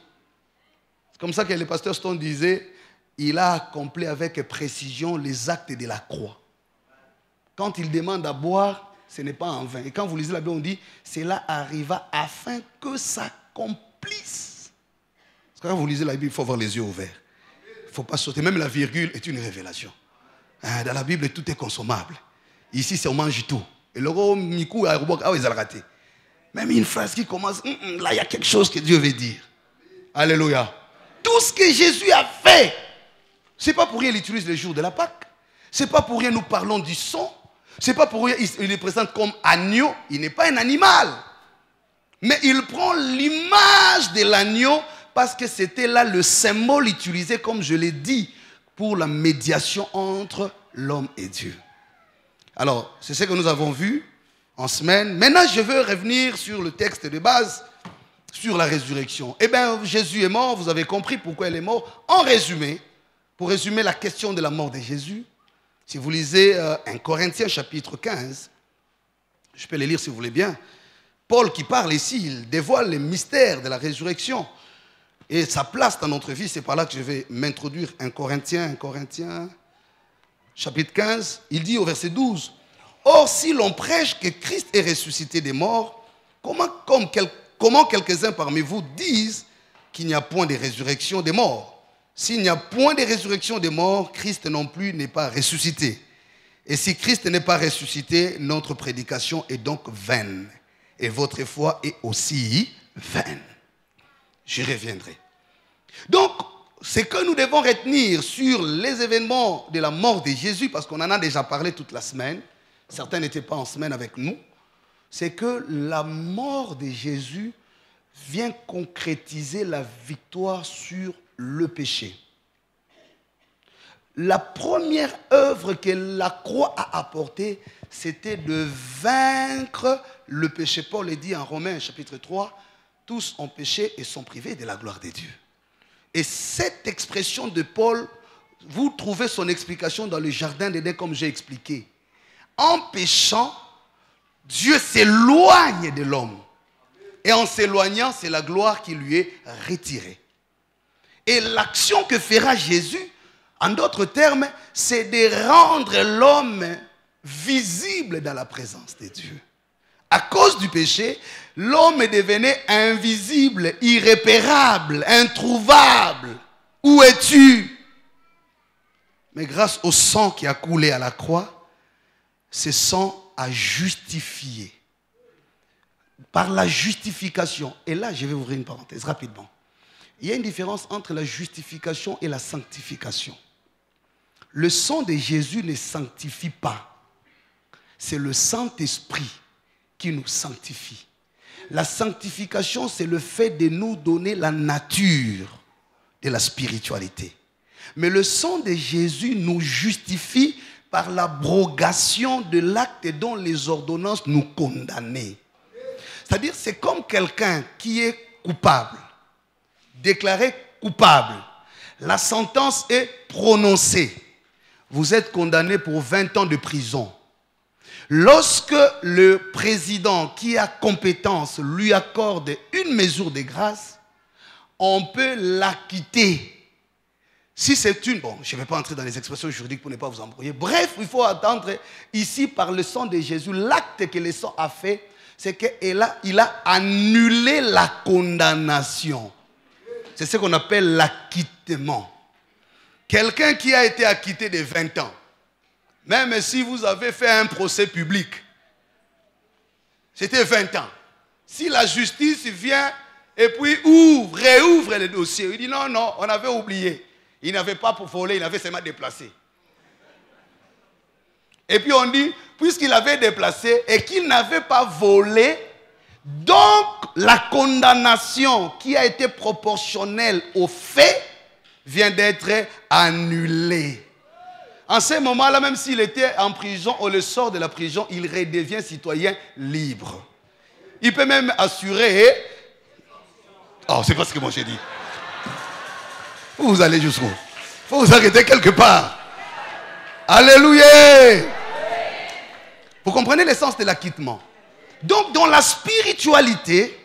C'est comme ça que le pasteur Stone disait, il a accompli avec précision les actes de la croix. Quand il demande à boire, ce n'est pas en vain. Et quand vous lisez la Bible, on dit, cela arriva afin que s'accomplisse. Quand vous lisez la Bible, il faut avoir les yeux ouverts. Il ne faut pas sauter. Même la virgule est une révélation. Dans la Bible, tout est consommable. Ici, c'est on mange tout. Et le roi Mikou, ils ont raté. Même une phrase qui commence, là, il y a quelque chose que Dieu veut dire. Alléluia. Tout ce que Jésus a fait, ce n'est pas pour rien qu'il utilise les jours de la Pâque. Ce n'est pas pour rien nous parlons du sang. Ce n'est pas pour rien qu'il est présent comme agneau. Il n'est pas un animal. Mais il prend l'image de l'agneau parce que c'était là le symbole utilisé, comme je l'ai dit, pour la médiation entre l'homme et Dieu. Alors, c'est ce que nous avons vu en semaine. Maintenant, je veux revenir sur le texte de base, sur la résurrection. Eh bien, Jésus est mort, vous avez compris pourquoi il est mort. En résumé, pour résumer la question de la mort de Jésus, si vous lisez 1 Corinthiens chapitre 15, je peux le lire si vous voulez bien, Paul qui parle ici, il dévoile les mystères de la résurrection et sa place dans notre vie. C'est par là que je vais m'introduire. 1 Corinthiens chapitre 15, il dit au verset 12, « Or, si l'on prêche que Christ est ressuscité des morts, comment quelques-uns parmi vous disent qu'il n'y a point de résurrection des morts? S'il n'y a point de résurrection des morts, Christ non plus n'est pas ressuscité. Et si Christ n'est pas ressuscité, notre prédication est donc vaine. Et votre foi est aussi vaine. » J'y reviendrai. Donc, ce que nous devons retenir sur les événements de la mort de Jésus, parce qu'on en a déjà parlé toute la semaine, certains n'étaient pas en semaine avec nous, c'est que la mort de Jésus vient concrétiser la victoire sur le péché. La première œuvre que la croix a apportée, c'était de vaincre le péché. Paul le dit en Romains chapitre 3, tous ont péché et sont privés de la gloire de Dieu. Et cette expression de Paul, vous trouvez son explication dans le jardin d'Éden comme j'ai expliqué. En péchant, Dieu s'éloigne de l'homme. Et en s'éloignant, c'est la gloire qui lui est retirée. Et l'action que fera Jésus, en d'autres termes, c'est de rendre l'homme visible dans la présence de Dieu. À cause du péché, l'homme devenait invisible, irrépérable, introuvable. Où es-tu? Mais grâce au sang qui a coulé à la croix, ce sang a justifié. Par la justification. Et là, je vais ouvrir une parenthèse rapidement. Il y a une différence entre la justification et la sanctification. Le sang de Jésus ne sanctifie pas. C'est le Saint-Esprit qui nous sanctifie. La sanctification, c'est le fait de nous donner la nature de la spiritualité. Mais le sang de Jésus nous justifie par l'abrogation de l'acte dont les ordonnances nous condamnaient. C'est-à-dire, c'est comme quelqu'un qui est coupable, déclaré coupable. La sentence est prononcée. Vous êtes condamné pour 20 ans de prison. Lorsque le président qui a compétence lui accorde une mesure de grâce, on peut l'acquitter. Si c'est une... Bon, je ne vais pas entrer dans les expressions juridiques pour ne pas vous embrouiller. Bref, il faut attendre ici par le sang de Jésus. L'acte que le sang a fait, c'est qu'il a annulé la condamnation. C'est ce qu'on appelle l'acquittement. Quelqu'un qui a été acquitté de 20 ans, même si vous avez fait un procès public, c'était 20 ans. Si la justice vient et puis réouvre le dossier, il dit non, on avait oublié. Il n'avait pas pour voler, il avait seulement déplacé. Et puis on dit, puisqu'il avait déplacé et qu'il n'avait pas volé, donc la condamnation qui a été proportionnelle au fait vient d'être annulée. En ce moment-là, même s'il était en prison, on le sort de la prison, il redevient citoyen libre. Il peut même assurer... Oh, c'est pas ce que moi j'ai dit. Vous allez jusqu'où? Il faut vous arrêter quelque part. Alléluia. Vous comprenez l'essence de l'acquittement. Donc, dans la spiritualité,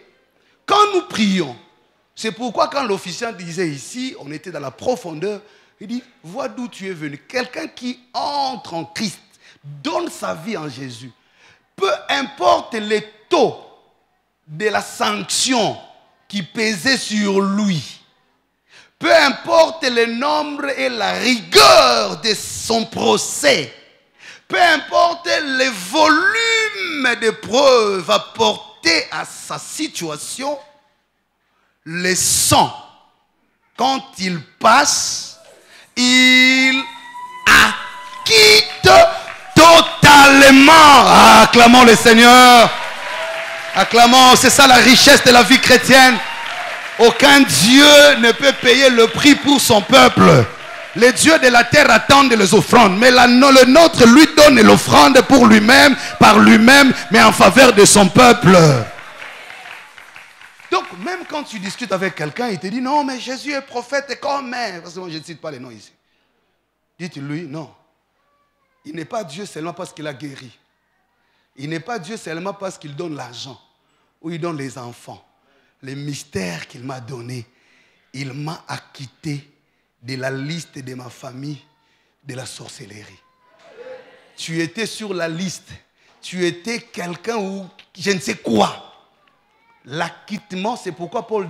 Quand nous prions, c'est pourquoi quand l'officiant disait ici, on était dans la profondeur, il dit, vois d'où tu es venu. Quelqu'un qui entre en Christ, donne sa vie en Jésus. Peu importe les taux de la sanction qui pesait sur lui, peu importe le nombre et la rigueur de son procès, peu importe le volume de preuves apportées à sa situation, le sang, quand il passe, il acquitte totalement. Acclamons le Seigneur. Acclamons, c'est ça la richesse de la vie chrétienne. Aucun Dieu ne peut payer le prix pour son peuple. Les dieux de la terre attendent les offrandes, mais le nôtre lui donne l'offrande pour lui-même, par lui-même, mais en faveur de son peuple. Donc, même quand tu discutes avec quelqu'un, il te dit, non, mais Jésus est prophète et comme... Parce que moi, je ne cite pas les noms ici. Dites-lui, non. Il n'est pas Dieu seulement parce qu'il a guéri. Il n'est pas Dieu seulement parce qu'il donne l'argent ou il donne les enfants. Les mystères qu'il m'a donnés, il m'a acquitté de la liste de ma famille de la sorcellerie. Tu étais sur la liste. Tu étais quelqu'un ou je ne sais quoi. L'acquittement, c'est pourquoi Paul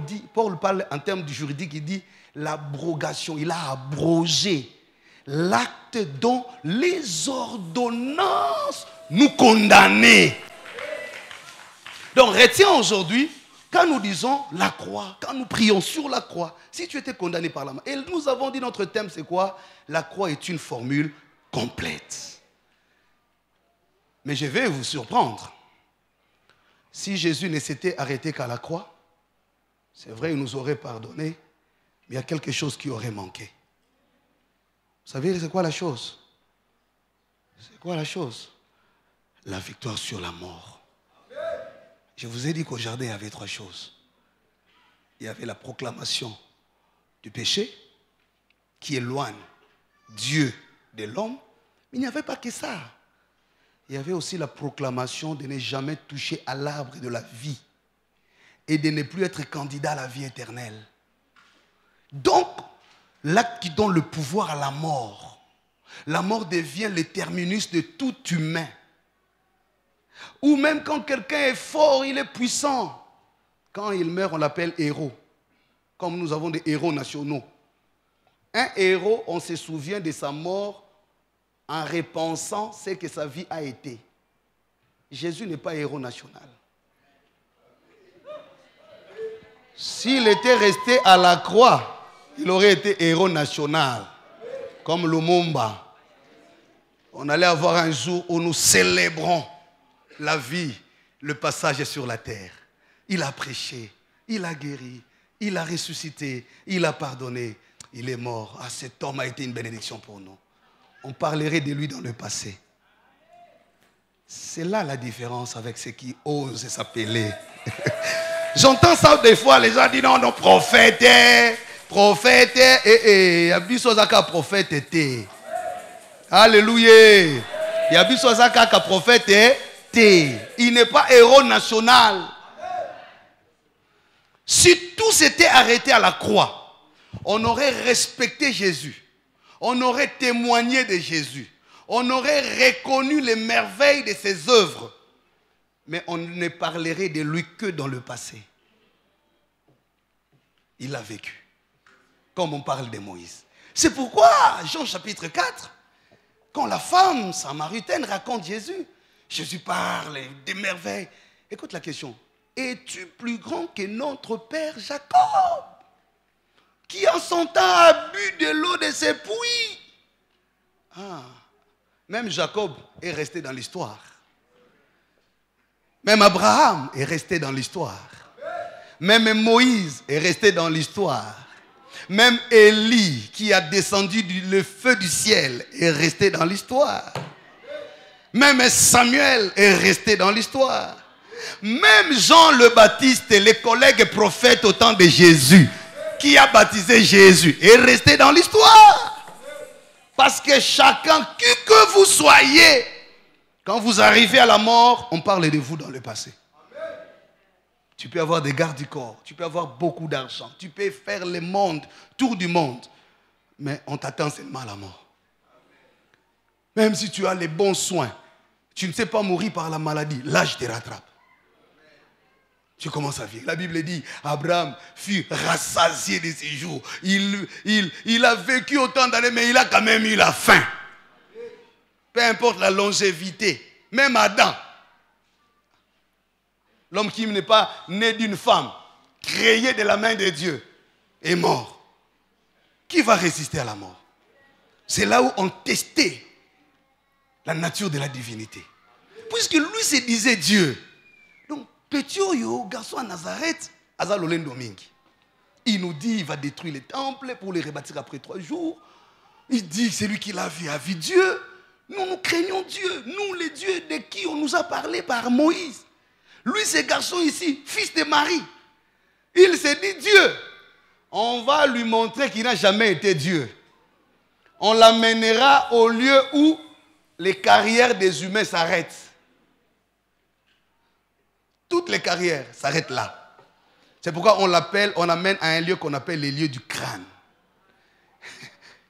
parle en termes du juridique, il dit l'abrogation. Il a abrogé l'acte dont les ordonnances nous condamnaient. Donc retiens aujourd'hui, quand nous disons la croix, quand nous prions sur la croix, si tu étais condamné par la main, et nous avons dit notre thème c'est quoi? La croix est une formule complète. Mais je vais vous surprendre. Si Jésus ne s'était arrêté qu'à la croix, c'est vrai, il nous aurait pardonné, mais il y a quelque chose qui aurait manqué. Vous savez, c'est quoi la chose? C'est quoi la chose? La victoire sur la mort. Je vous ai dit qu'au jardin, il y avait trois choses. Il y avait la proclamation du péché qui éloigne Dieu de l'homme, mais il n'y avait pas que ça. Il y avait aussi la proclamation de ne jamais toucher à l'arbre de la vie et de ne plus être candidat à la vie éternelle. Donc, l'acte qui donne le pouvoir à la mort devient le terminus de tout humain. Ou même quand quelqu'un est fort, il est puissant. Quand il meurt, on l'appelle héros. Comme nous avons des héros nationaux. Un héros, on se souvient de sa mort en repensant ce que sa vie a été. Jésus n'est pas héros national. S'il était resté à la croix, il aurait été héros national. Comme Lumumba. On allait avoir un jour où nous célébrons la vie, le passage sur la terre. Il a prêché, il a guéri, il a ressuscité, il a pardonné, il est mort. Ah, cet homme a été une bénédiction pour nous. On parlerait de lui dans le passé. C'est là la différence avec ceux qui osent s'appeler. J'entends ça des fois, les gens disent non, non, prophète, prophète, alléluia. Il y a biso zaka prophète. Il n'est pas héros national. Si tout s'était arrêté à la croix, on aurait respecté Jésus. On aurait témoigné de Jésus. On aurait reconnu les merveilles de ses œuvres. Mais on ne parlerait de lui que dans le passé. Il a vécu. Comme on parle de Moïse. C'est pourquoi, Jean chapitre 4, quand la femme samaritaine raconte Jésus, Jésus parle des merveilles. Écoute la question. Es-tu plus grand que notre père Jacob, qui en son temps a bu de l'eau de ses puits? Même Jacob est resté dans l'histoire. Même Abraham est resté dans l'histoire. Même Moïse est resté dans l'histoire. Même Élie, qui a descendu le feu du ciel, est resté dans l'histoire. Même Samuel est resté dans l'histoire. Même Jean le Baptiste, les collègues prophètes au temps de Jésus, qui a baptisé Jésus, est resté dans l'histoire. Parce que chacun, qui que vous soyez, quand vous arrivez à la mort, on parle de vous dans le passé. Tu peux avoir des gardes du corps, tu peux avoir beaucoup d'argent, tu peux faire le monde, tour du monde, mais on t'attend seulement à la mort. Même si tu as les bons soins, tu ne sais pas mourir par la maladie, l'âge te rattrape. Tu commences à vivre. La Bible dit, Abraham fut rassasié de ses jours. Il a vécu autant d'années, mais il a quand même eu la faim. Peu importe la longévité, même Adam, l'homme qui n'est pas né d'une femme, créé de la main de Dieu, est mort. Qui va résister à la mort? C'est là où on testait la nature de la divinité. Puisque lui se disait Dieu. Donc, petit garçon à Nazareth, il nous dit qu'il va détruire les temples pour les rebâtir après 3 jours. Il dit que celui qui l'a vu a vu Dieu. Nous craignons Dieu. Nous, les dieux de qui on nous a parlé par Moïse. Lui, ce garçon ici, fils de Marie, il s'est dit Dieu. On va lui montrer qu'il n'a jamais été Dieu. On l'amènera au lieu où les carrières des humains s'arrêtent. Toutes les carrières s'arrêtent là. C'est pourquoi on amène à un lieu qu'on appelle les lieux du crâne.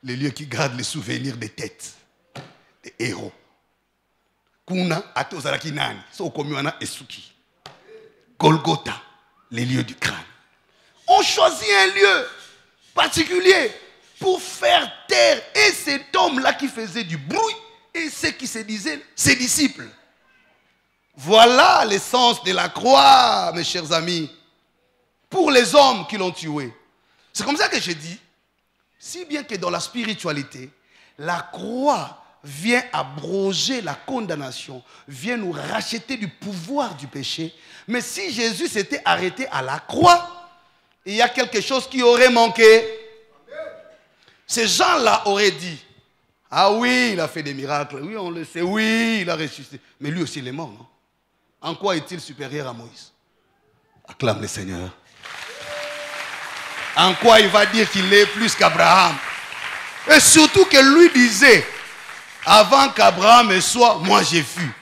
Les lieux qui gardent les souvenirs des têtes, des héros. Kuna, Atozaraki Nani, Sokomiwana Esuki. Golgotha, les lieux du crâne. On choisit un lieu particulier pour faire taire et cet homme-là qui faisait du bruit et ceux qui se disaient ses disciples. Voilà l'essence de la croix, mes chers amis, pour les hommes qui l'ont tué. C'est comme ça que je dis, si bien que dans la spiritualité, la croix vient abroger la condamnation, vient nous racheter du pouvoir du péché. Mais si Jésus s'était arrêté à la croix, il y a quelque chose qui aurait manqué. Ces gens-là auraient dit, ah oui, il a fait des miracles, oui, on le sait, oui, il a ressuscité. Mais lui aussi, il est mort, non? En quoi est-il supérieur à Moïse? Acclame le Seigneur. En quoi il va dire qu'il est plus qu'Abraham? Et surtout que lui disait, avant qu'Abraham soit, moi j'ai vu.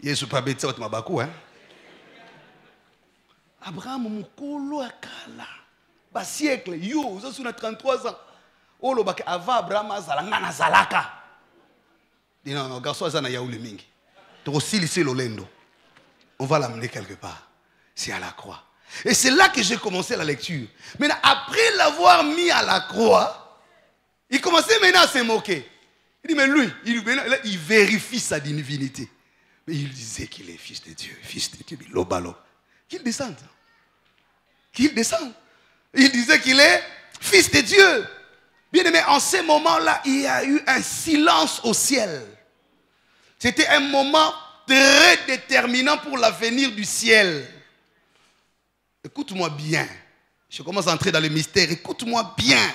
Yesu pas bêtise au mabakou, hein? Abraham mukolo akala. Ba siècle yo, ça sur 33 ans. Olo bak avant Abraham azalanga na zalaka. Dina no garçon azana ya ule mingi. To aussi lycée Lolendo. On va l'amener quelque part. C'est à la croix. Et c'est là que j'ai commencé la lecture. Maintenant, après l'avoir mis à la croix, il commençait maintenant à se moquer. Il dit, mais lui, il vérifie sa divinité. Mais il disait qu'il est fils de Dieu, fils de Dieu, Lobalo. Qu'il descende. Qu'il descende. Il disait qu'il est fils de Dieu. Bien aimé, en ce moment-là, il y a eu un silence au ciel. C'était un moment très déterminant pour l'avenir du ciel. Écoute-moi bien. Je commence à entrer dans le mystère. Écoute-moi bien.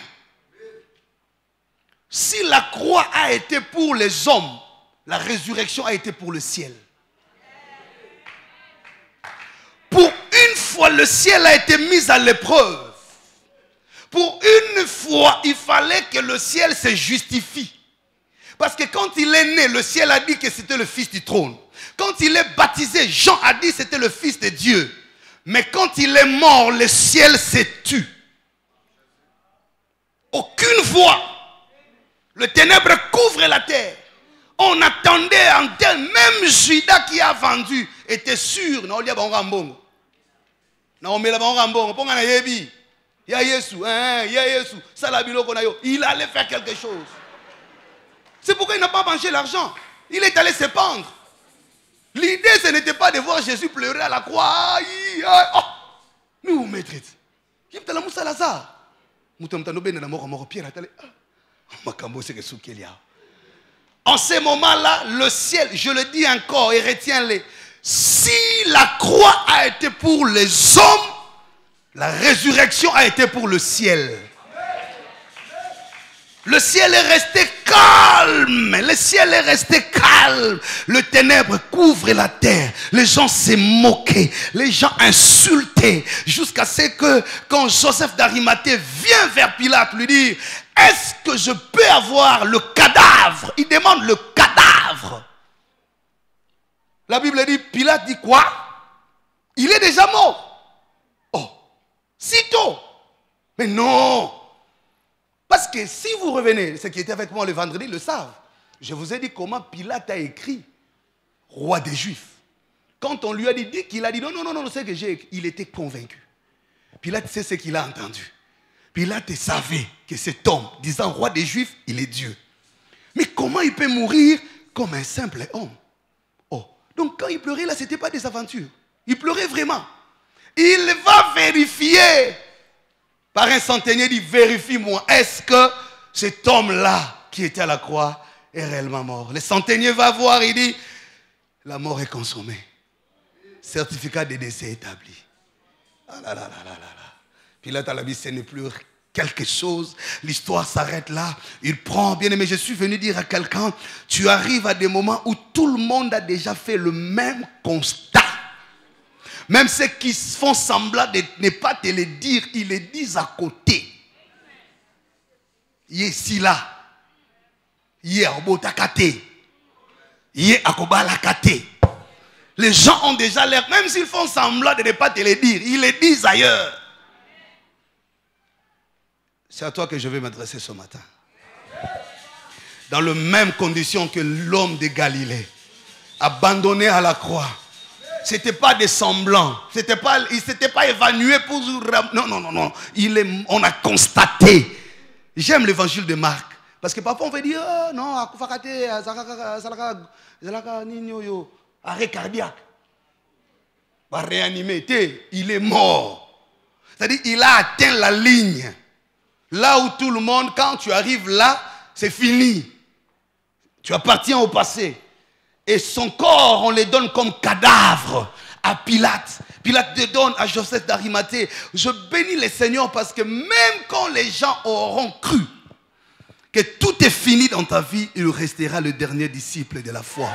Si la croix a été pour les hommes, la résurrection a été pour le ciel. Pour une fois, le ciel a été mis à l'épreuve. Pour une fois, il fallait que le ciel se justifie. Parce que quand il est né, le ciel a dit que c'était le fils du trône. Quand il est baptisé, Jean a dit que c'était le fils de Dieu. Mais quand il est mort, le ciel s'est tu. Aucune voix. Le ténèbre couvre la terre. On attendait en terre. Même Judas qui a vendu était sûr. Il allait faire quelque chose. C'est pourquoi il n'a pas mangé l'argent. Il est allé se pendre. L'idée, ce n'était pas de voir Jésus pleurer à la croix. Oh. Nous, maître. En ce moment-là, le ciel, je le dis encore et retiens-le, si la croix a été pour les hommes, la résurrection a été pour le ciel. Le ciel est resté calme. Le ciel est resté calme. Le ténèbre couvre la terre. Les gens se moquaient. Les gens insultaient. Jusqu'à ce que, quand Joseph d'Arimathée vient vers Pilate, lui dire, est-ce que je peux avoir le cadavre? Il demande le cadavre. La Bible dit, Pilate dit quoi? Il est déjà mort. Mais non. Parce que si vous revenez, ceux qui étaient avec moi le vendredi le savent. Je vous ai dit comment Pilate a écrit roi des Juifs. Quand on lui a dit qu'il a dit non, c'est que j'ai écrit, il était convaincu. Pilate sait ce qu'il a entendu. Pilate savait que cet homme, disant roi des Juifs, il est Dieu. Mais comment il peut mourir comme un simple homme? Oh, donc quand il pleurait là, ce n'était pas des aventures. Il pleurait vraiment. Il va vérifier. Par un centenier, il dit, vérifie-moi, est-ce que cet homme-là qui était à la croix est réellement mort? Le centenier va voir, il dit, la mort est consommée. Certificat de décès établi. Ah là là là là là. Pilate a dit, ce n'est plus quelque chose. L'histoire s'arrête là. Il prend, bien aimé, je suis venu dire à quelqu'un, tu arrives à des moments où tout le monde a déjà fait le même constat. Même ceux qui font semblant de ne pas te le dire, ils le disent à côté. Il est ici là. Il est à Obotakate. Il est à Kobalakate. Les gens ont déjà l'air, même s'ils font semblant de ne pas te le dire, ils le disent ailleurs. C'est à toi que je vais m'adresser ce matin. Dans les mêmes conditions que l'homme de Galilée, abandonné à la croix. Ce n'était pas des semblants. Il ne s'était pas évanoué pour... Non. On a constaté. J'aime l'évangile de Marc. Parce que parfois on veut dire, oh, non, arrêt cardiaque. Va réanimer. Il est mort. C'est-à-dire il a atteint la ligne. Là où tout le monde, quand tu arrives là, c'est fini. Tu appartiens au passé. Et son corps, on le donne comme cadavre à Pilate. Pilate le donne à Joseph d'Arimathée. Je bénis le Seigneur parce que même quand les gens auront cru que tout est fini dans ta vie, il restera le dernier disciple de la foi.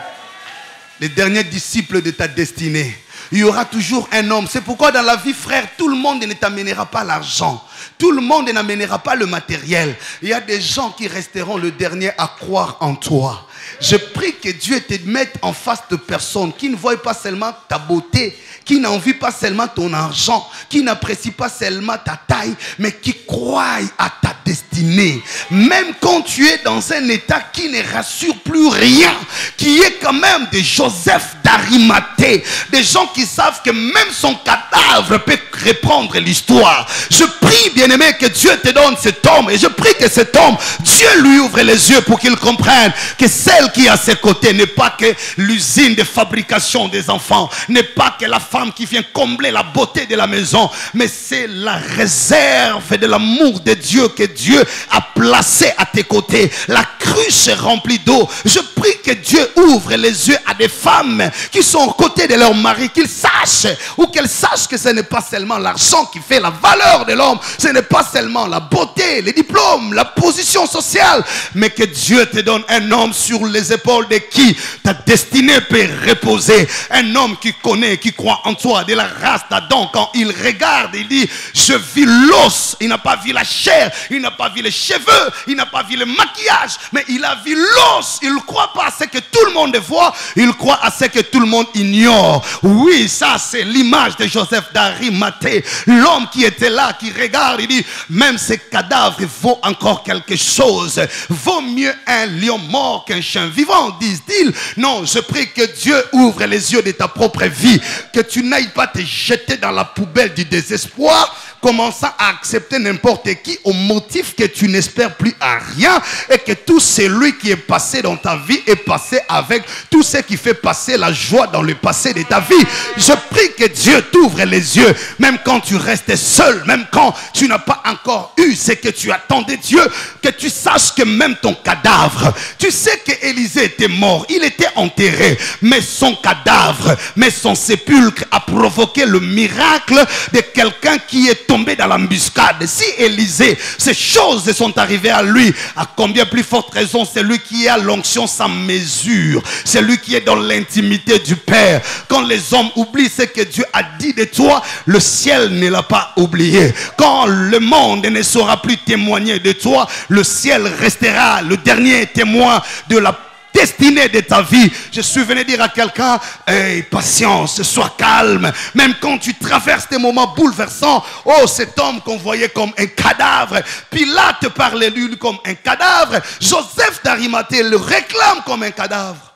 Le dernier disciple de ta destinée. Il y aura toujours un homme. C'est pourquoi dans la vie, frère, tout le monde ne t'amènera pas l'argent. Tout le monde n'amènera pas le matériel. Il y a des gens qui resteront le dernier à croire en toi. Je prie que Dieu te mette en face de personnes qui ne voient pas seulement ta beauté, qui n'envient pas seulement ton argent, qui n'apprécient pas seulement ta taille, mais qui croient à ta destinée. Même quand tu es dans un état qui ne rassure plus rien, qui est quand même des Joseph d'Arimathée, des gens qui savent que même son cadavre peut reprendre l'histoire. Je prie, bien-aimé, que Dieu te donne cet homme, et je prie que cet homme, Dieu lui ouvre les yeux pour qu'il comprenne que celle qui est à ses côtés n'est pas que l'usine de fabrication des enfants, n'est pas que la femme qui vient combler la beauté de la maison, mais c'est la réserve de l'amour de Dieu que Dieu a placé à tes côtés. La cruche est remplie d'eau. Je prie que Dieu ouvre les yeux à des femmes qui sont aux côtés de leur mari, qu'ils sachent ou qu'elles sachent que ce n'est pas seulement l'argent qui fait la valeur de l'homme, ce n'est pas seulement la beauté, les diplômes, la position sociale, mais que Dieu te donne un homme sur les épaules de qui ta destinée peut reposer. Un homme qui connaît, qui croit en toi, de la race d'Adam. Quand il regarde, il dit, je vis l'os. Il n'a pas vu la chair, il n'a pas vu les cheveux, il n'a pas vu le maquillage, mais il a vu l'os. Il ne croit pas à ce que tout le monde voit, il croit à ce que tout le monde ignore. Oui, ça c'est l'image de Joseph d'Arimathée. L'homme qui était là, qui regarde, il dit, même ces cadavres vaut encore quelque chose. Vaut mieux un lion mort qu'un chien vivant, disent-ils. Non, je prie que Dieu ouvre les yeux de ta propre vie, que tu n'ailles pas te jeter dans la poubelle du désespoir, commençant à accepter n'importe qui au motif que tu n'espères plus à rien, et que tout celui qui est passé dans ta vie est passé avec tout ce qui fait passer la joie dans le passé de ta vie. Je prie que Dieu t'ouvre les yeux, même quand tu restes seul, même quand tu n'as pas encore eu ce que tu attendais, Dieu, que tu saches que même ton cadavre, tu sais que Élisée était mort, il était enterré, mais son cadavre, mais son sépulcre a provoqué le miracle de quelqu'un qui est tombé dans l'embuscade. Si Élisée, ces choses sont arrivées à lui, à combien plus forte raison celui qui a l'onction sans mesure, celui qui est dans l'intimité du Père. Quand les hommes oublient ce que Dieu a dit de toi, le ciel ne l'a pas oublié. Quand le monde ne saura plus témoigner de toi, le ciel restera le dernier témoin de la destinée de ta vie. Je suis venu dire à quelqu'un, hey, patience, sois calme. Même quand tu traverses des moments bouleversants, oh, cet homme qu'on voyait comme un cadavre, Pilate parlait lui comme un cadavre, Joseph d'Arimathée le réclame comme un cadavre.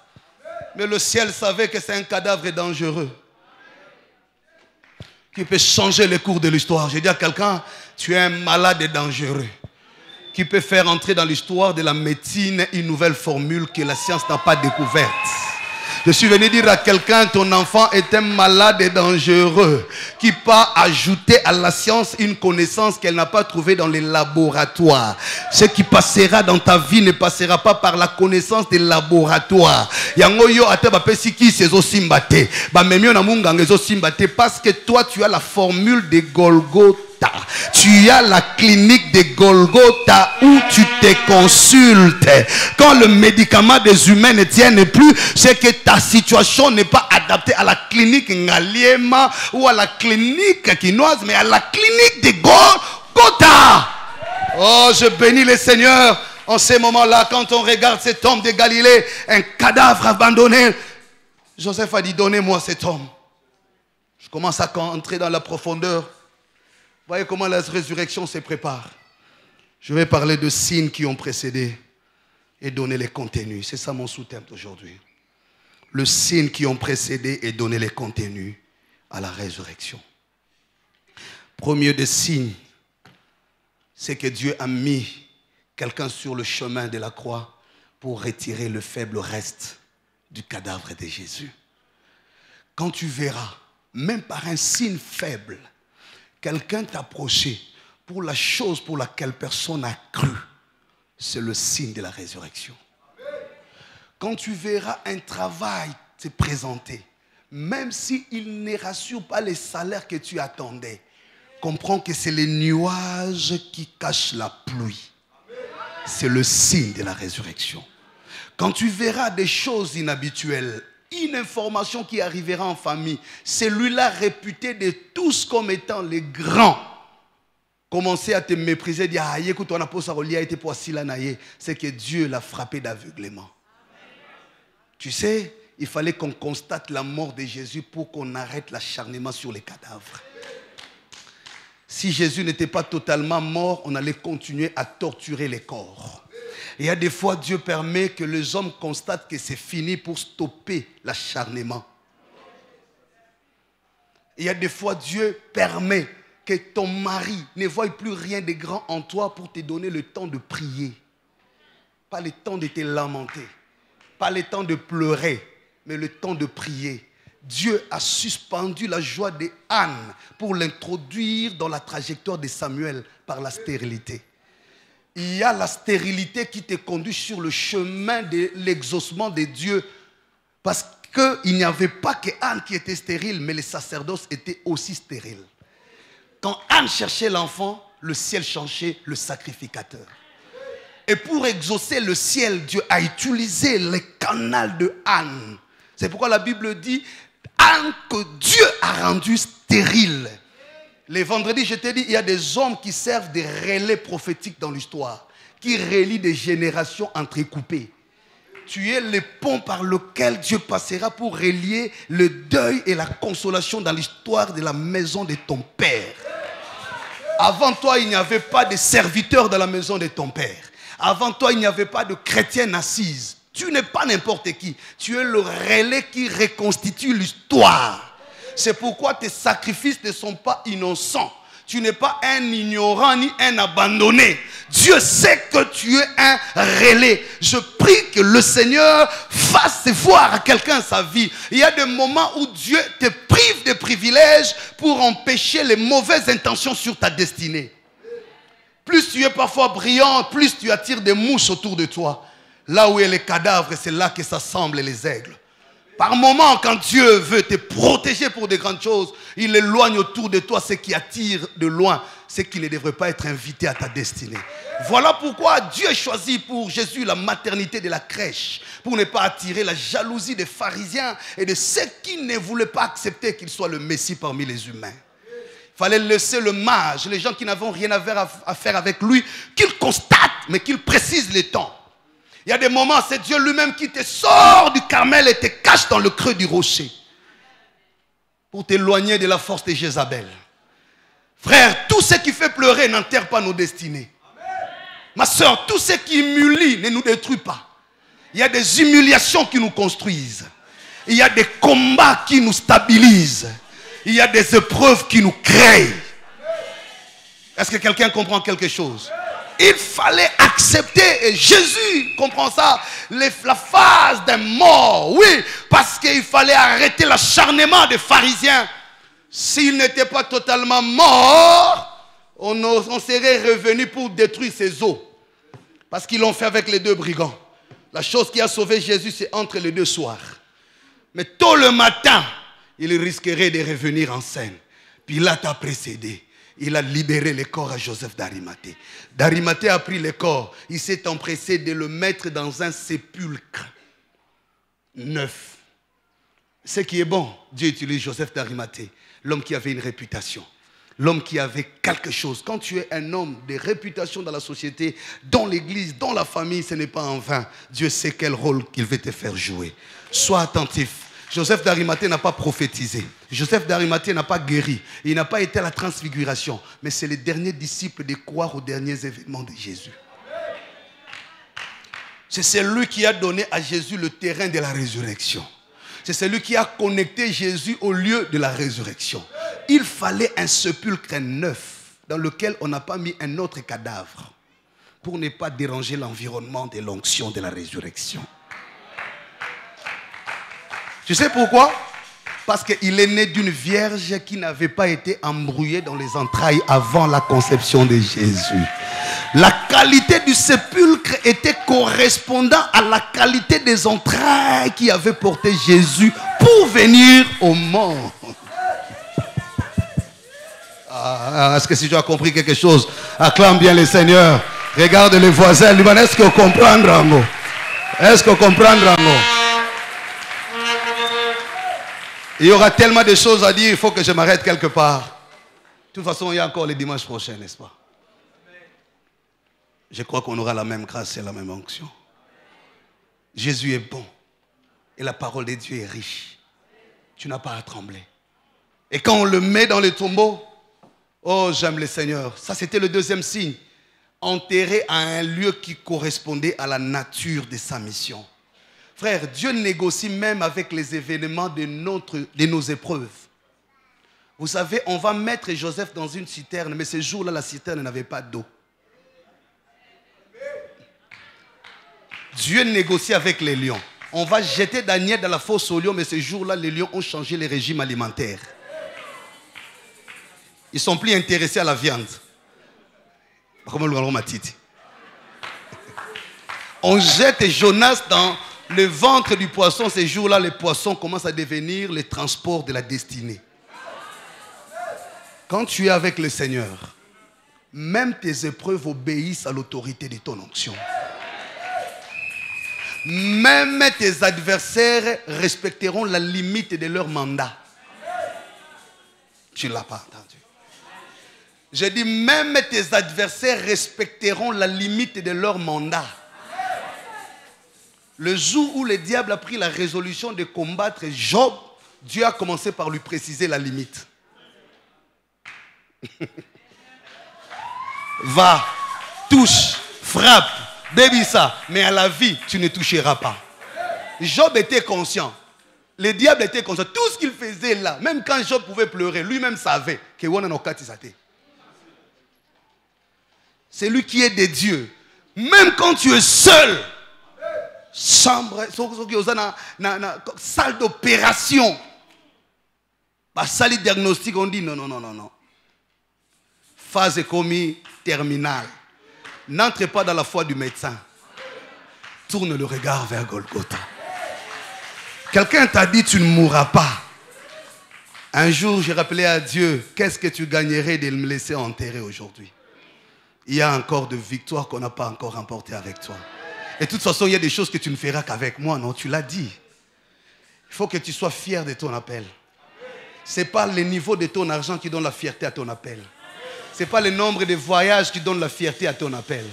Mais le ciel savait que c'est un cadavre dangereux qui peut changer le cours de l'histoire. Je dis à quelqu'un, tu es un malade dangereux qui peut faire entrer dans l'histoire de la médecine une nouvelle formule que la science n'a pas découverte. Je suis venu dire à quelqu'un, ton enfant est un malade dangereux qui peut ajouter à la science une connaissance qu'elle n'a pas trouvée dans les laboratoires. Ce qui passera dans ta vie ne passera pas par la connaissance des laboratoires. Parce que toi tu as la formule de Golgotha. Tu as la clinique de Golgotha où tu te consultes. Quand le médicament des humains ne tient plus, c'est que ta situation n'est pas adaptée à la clinique Ngaliema ou à la clinique quinoise, mais à la clinique de Golgotha. Oh, je bénis le Seigneur. En ces moments-là, quand on regarde cet homme de Galilée, un cadavre abandonné, Joseph a dit, donnez-moi cet homme. Je commence à entrer dans la profondeur. Voyez comment la résurrection se prépare. Je vais parler de signes qui ont précédé et donner les contenus. C'est ça mon sous-thème d'aujourd'hui. Le signe qui ont précédé et donner les contenus à la résurrection. Premier des signes, c'est que Dieu a mis quelqu'un sur le chemin de la croix pour retirer le faible reste du cadavre de Jésus. Quand tu verras, même par un signe faible, quelqu'un t'approcher pour la chose pour laquelle personne n'a cru, c'est le signe de la résurrection. Quand tu verras un travail te présenter, même s'il ne rassure pas les salaires que tu attendais, comprends que c'est les nuages qui cachent la pluie. C'est le signe de la résurrection. Quand tu verras des choses inhabituelles, une information qui arrivera en famille, celui-là réputé de tous comme étant les grands, commencer à te mépriser, dire ah écoute on a posé a été pour c'est que Dieu l'a frappé d'aveuglement. Tu sais, il fallait qu'on constate la mort de Jésus pour qu'on arrête l'acharnement sur les cadavres. Si Jésus n'était pas totalement mort, on allait continuer à torturer les corps. Et il y a des fois, Dieu permet que les hommes constatent que c'est fini pour stopper l'acharnement. Il y a des fois, Dieu permet que ton mari ne voie plus rien de grand en toi pour te donner le temps de prier. Pas le temps de te lamenter. Pas le temps de pleurer, mais le temps de prier. Dieu a suspendu la joie de Anne pour l'introduire dans la trajectoire de Samuel par la stérilité. Il y a la stérilité qui te conduit sur le chemin de l'exaucement de Dieu. Parce qu'il n'y avait pas que Anne qui était stérile, mais les sacerdoces étaient aussi stériles. Quand Anne cherchait l'enfant, le ciel cherchait le sacrificateur. Et pour exaucer le ciel, Dieu a utilisé le canal de Anne. C'est pourquoi la Bible dit Anne que Dieu a rendu stérile. Les vendredis, je t'ai dit, il y a des hommes qui servent des relais prophétiques dans l'histoire, qui relient des générations entrecoupées. Tu es le pont par lequel Dieu passera pour relier le deuil et la consolation dans l'histoire de la maison de ton père. Avant toi, il n'y avait pas de serviteurs dans la maison de ton père. Avant toi, il n'y avait pas de chrétienne assise. Tu n'es pas n'importe qui. Tu es le relais qui reconstitue l'histoire. C'est pourquoi tes sacrifices ne sont pas innocents. Tu n'es pas un ignorant ni un abandonné. Dieu sait que tu es un relais. Je prie que le Seigneur fasse voir à quelqu'un sa vie. Il y a des moments où Dieu te prive de privilèges pour empêcher les mauvaises intentions sur ta destinée. Plus tu es parfois brillant, plus tu attires des mouches autour de toi. Là où il y a les cadavres, c'est là que s'assemblent les aigles. Par moments, quand Dieu veut te protéger pour de grandes choses, il éloigne autour de toi ce qui attire de loin, ce qui ne devrait pas être invité à ta destinée. Voilà pourquoi Dieu choisit pour Jésus la maternité de la crèche, pour ne pas attirer la jalousie des pharisiens et de ceux qui ne voulaient pas accepter qu'il soit le Messie parmi les humains. Il fallait laisser le mage, les gens qui n'avaient rien à faire avec lui, qu'ils constatent, mais qu'ils précisent les temps. Il y a des moments, c'est Dieu lui-même qui te sort du Carmel et te cache dans le creux du rocher pour t'éloigner de la force de Jézabel. Frère, tout ce qui fait pleurer n'enterre pas nos destinées. Ma soeur, tout ce qui humilie ne nous détruit pas. Il y a des humiliations qui nous construisent. Il y a des combats qui nous stabilisent. Il y a des épreuves qui nous créent. Est-ce que quelqu'un comprend quelque chose? Il fallait accepter, et Jésus comprend ça, la phase d'un mort. Oui, parce qu'il fallait arrêter l'acharnement des pharisiens. S'ils n'étaient pas totalement morts, on serait revenu pour détruire ses os. Parce qu'ils l'ont fait avec les deux brigands. La chose qui a sauvé Jésus, c'est entre les deux soirs. Mais tôt le matin, il risquerait de revenir en scène. Pilate a précédé. Il a libéré les corps à Joseph d'Arimathée. D'Arimathée a pris les corps. Il s'est empressé de le mettre dans un sépulcre neuf. Ce qui est bon, Dieu utilise Joseph d'Arimathée, l'homme qui avait une réputation. L'homme qui avait quelque chose. Quand tu es un homme de réputation dans la société, dans l'église, dans la famille, ce n'est pas en vain. Dieu sait quel rôle qu'il veut te faire jouer. Sois attentif. Joseph d'Arimathée n'a pas prophétisé. Joseph d'Arimathée n'a pas guéri. Il n'a pas été à la transfiguration. Mais c'est le dernier disciple de croire aux derniers événements de Jésus. C'est celui qui a donné à Jésus le terrain de la résurrection. C'est celui qui a connecté Jésus au lieu de la résurrection. Il fallait un sépulcre neuf dans lequel on n'a pas mis un autre cadavre pour ne pas déranger l'environnement de l'onction de la résurrection. Tu sais pourquoi? Parce qu'il est né d'une vierge qui n'avait pas été embrouillée dans les entrailles avant la conception de Jésus. La qualité du sépulcre était correspondant à la qualité des entrailles qui avaient porté Jésus pour venir au monde. Est-ce que si tu as compris quelque chose, acclame bien le Seigneur. Regarde les voisins. Est-ce que vous comprenez? Est-ce que vous comprenez? Il y aura tellement de choses à dire, il faut que je m'arrête quelque part. De toute façon, il y a encore les dimanches prochains, n'est-ce pas? Je crois qu'on aura la même grâce et la même onction. Jésus est bon. Et la parole de Dieu est riche. Tu n'as pas à trembler. Et quand on le met dans le tombeau, oh, j'aime le Seigneur. Ça, c'était le deuxième signe. Enterré à un lieu qui correspondait à la nature de sa mission. Frère, Dieu négocie même avec les événements de nos épreuves. Vous savez, on va mettre Joseph dans une citerne, mais ce jour-là, la citerne n'avait pas d'eau. Dieu négocie avec les lions. On va jeter Daniel dans la fosse aux lions, mais ce jour-là, les lions ont changé les régimes alimentaires. Ils ne sont plus intéressés à la viande. On jette Jonas dans le ventre du poisson. Ces jours-là, les poissons commencent à devenir les transports de la destinée. Quand tu es avec le Seigneur, même tes épreuves obéissent à l'autorité de ton onction. Même tes adversaires respecteront la limite de leur mandat. Tu ne l'as pas entendu. J'ai dit, même tes adversaires respecteront la limite de leur mandat. Le jour où le diable a pris la résolution de combattre Job, Dieu a commencé par lui préciser la limite. Va, touche, frappe, baby ça, mais à la vie, tu ne toucheras pas. Job était conscient. Le diable était conscient. Tout ce qu'il faisait là, même quand Job pouvait pleurer, lui-même savait que c'est lui qui est de Dieu. Même quand tu es seul, chambre, salle d'opération, salle diagnostic, on dit non. Phase commis terminale. N'entre pas dans la foi du médecin. Tourne le regard vers Golgotha. Quelqu'un t'a dit tu ne mourras pas. Un jour, j'ai rappelé à Dieu, qu'est-ce que tu gagnerais de me laisser enterrer aujourd'hui? Il y a encore de victoires qu'on n'a pas encore remportées avec toi. Et de toute façon, il y a des choses que tu ne feras qu'avec moi, non? Tu l'as dit. Il faut que tu sois fier de ton appel. Ce n'est pas le niveau de ton argent qui donne la fierté à ton appel. Ce n'est pas le nombre de voyages qui donne la fierté à ton appel.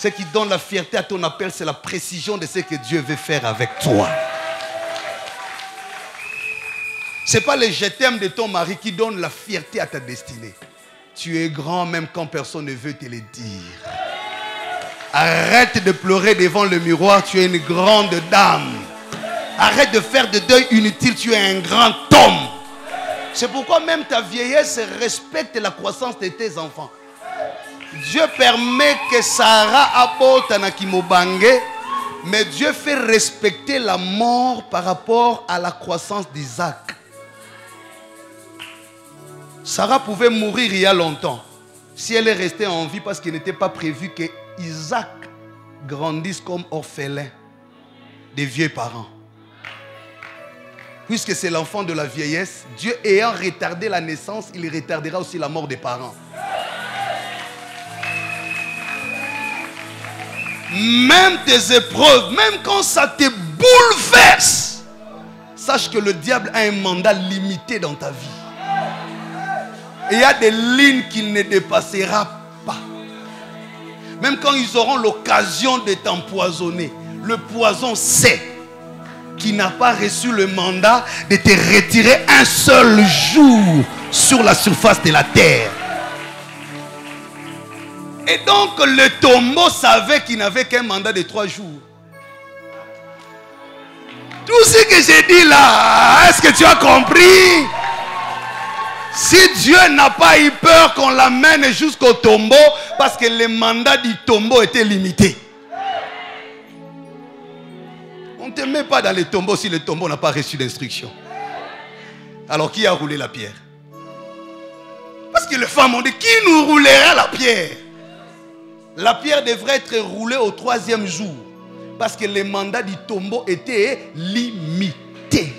Ce qui donne la fierté à ton appel, c'est la précision de ce que Dieu veut faire avec toi. Ce n'est pas le je t'aime de ton mari qui donne la fierté à ta destinée. Tu es grand même quand personne ne veut te le dire. Arrête de pleurer devant le miroir, tu es une grande dame. Arrête de faire de deuil inutile, tu es un grand homme. C'est pourquoi même ta vieillesse respecte la croissance de tes enfants. Dieu permet que Sarah apporte Anakimobange, mais Dieu fait respecter la mort par rapport à la croissance d'Isaac. Sarah pouvait mourir il y a longtemps si elle est restée en vie parce qu'il n'était pas prévu que Isaac grandisse comme orphelin des vieux parents. Puisque c'est l'enfant de la vieillesse, Dieu ayant retardé la naissance, il retardera aussi la mort des parents. Même tes épreuves, même quand ça te bouleverse, sache que le diable a un mandat limité dans ta vie. Et il y a des lignes qu'il ne dépassera pas. Même quand ils auront l'occasion de t'empoisonner, le poison sait qu'il n'a pas reçu le mandat de te retirer un seul jour sur la surface de la terre. Et donc le tombeau savait qu'il n'avait qu'un mandat de 3 jours. Tout ce que j'ai dit là, est-ce que tu as compris? Si Dieu n'a pas eu peur qu'on l'amène jusqu'au tombeau, parce que le mandat du tombeau était limité. On ne te met pas dans le tombeau si le tombeau n'a pas reçu d'instruction. Alors qui a roulé la pierre? Parce que les femmes ont dit, qui nous roulera la pierre? La pierre devrait être roulée au 3e jour. Parce que le mandat du tombeau était limité.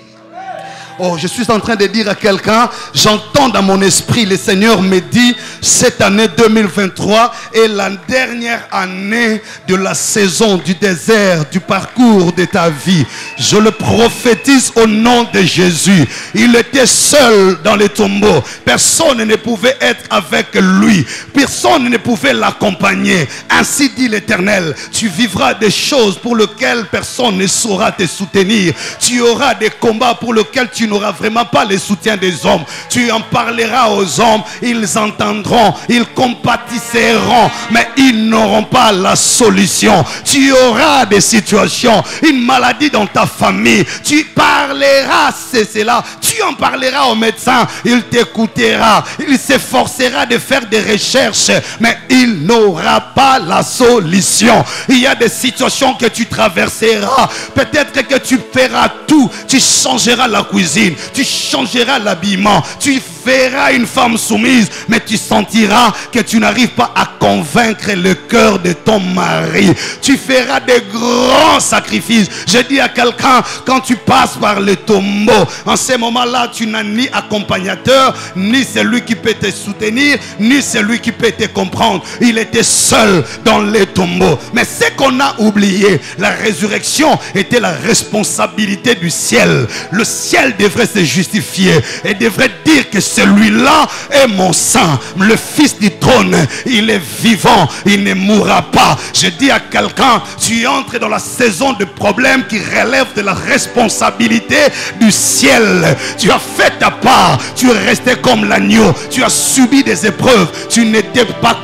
Oh, je suis en train de dire à quelqu'un, j'entends dans mon esprit, le Seigneur me dit, cette année 2023 est la dernière année de la saison du désert, du parcours de ta vie. Je le prophétise au nom de Jésus. Il était seul dans le tombeau. Personne ne pouvait être avec lui. Personne ne pouvait l'accompagner. Ainsi dit l'Éternel, tu vivras des choses pour lesquelles personne ne saura te soutenir. Tu auras des combats pour lesquels tu n'auras vraiment pas le soutien des hommes. Tu en parleras aux hommes, ils entendront, ils compatisseront, mais ils n'auront pas la solution. Tu auras des situations, une maladie dans ta famille, tu parleras, c'est cela, tu en parleras au médecin, il t'écoutera, il s'efforcera de faire des recherches, mais il n'aura pas la solution. Il y a des situations que tu traverseras, peut-être que tu feras tout, tu changeras la cuisine, tu changeras l'habillement, tu verras une femme soumise, mais tu sentiras que tu n'arrives pas à convaincre le cœur de ton mari. Tu feras des grands sacrifices. Je dis à quelqu'un, quand tu passes par le tombeau, en ce moment-là, tu n'as ni accompagnateur, ni celui qui peut te soutenir, ni celui qui peut te comprendre. Il était seul dans le tombeau. Mais ce qu'on a oublié, la résurrection était la responsabilité du ciel. Le ciel devrait se justifier et devrait dire que celui-là est mon sang, le fils du trône, il est vivant, il ne mourra pas. Je dis à quelqu'un, tu entres dans la saison de problèmes qui relèvent de la responsabilité du ciel. Tu as fait ta part, tu es resté comme l'agneau, tu as subi des épreuves, tu n'étais pas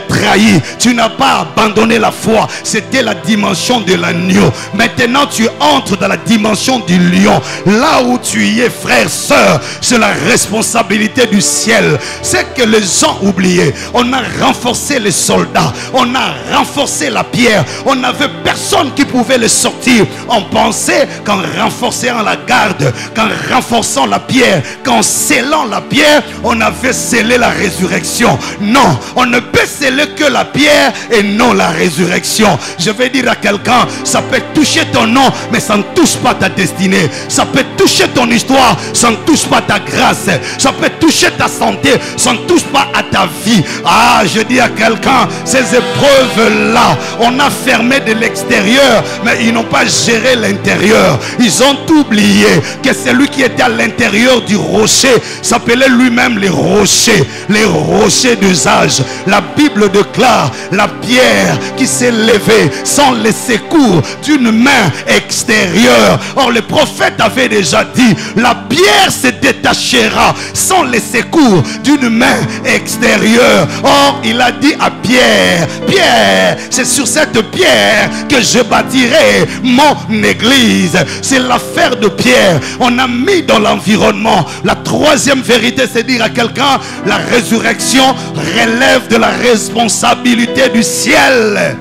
trahi, tu n'as pas abandonné la foi. C'était la dimension de l'agneau. Maintenant tu entres dans la dimension du lion. Là où tu y es, frère, sœur, c'est la responsabilité du ciel. C'est que les gens oubliaient. On a renforcé les soldats, on a renforcé la pierre, on n'avait personne qui pouvait les sortir. On pensait qu'en renforçant la garde, qu'en renforçant la pierre, qu'en scellant la pierre, on avait scellé la résurrection. Non, on ne peut sceller que la pierre et non la résurrection. Je vais dire à quelqu'un, ça peut toucher ton nom, mais ça ne touche pas ta destinée. Ça peut toucher ton histoire, ça ne touche pas ta grâce. Ça peut toucher ta santé, ça ne touche pas à ta vie. Ah, je dis à quelqu'un, ces épreuves-là, on a fermé de l'extérieur, mais ils n'ont pas géré l'intérieur. Ils ont oublié que celui qui était à l'intérieur du rocher s'appelait lui-même les rochers d'usage. La Bible déclare, la pierre qui s'est levée sans les secours d'une main extérieure. Or le prophète avait déjà dit, la pierre se détachera sans les secours d'une main extérieure. Or il a dit à Pierre, Pierre, c'est sur cette pierre que je bâtirai mon église. C'est l'affaire de Pierre. On a mis dans l'environnement. La troisième vérité, c'est dire à quelqu'un, la résurrection relève de la responsabilité du ciel.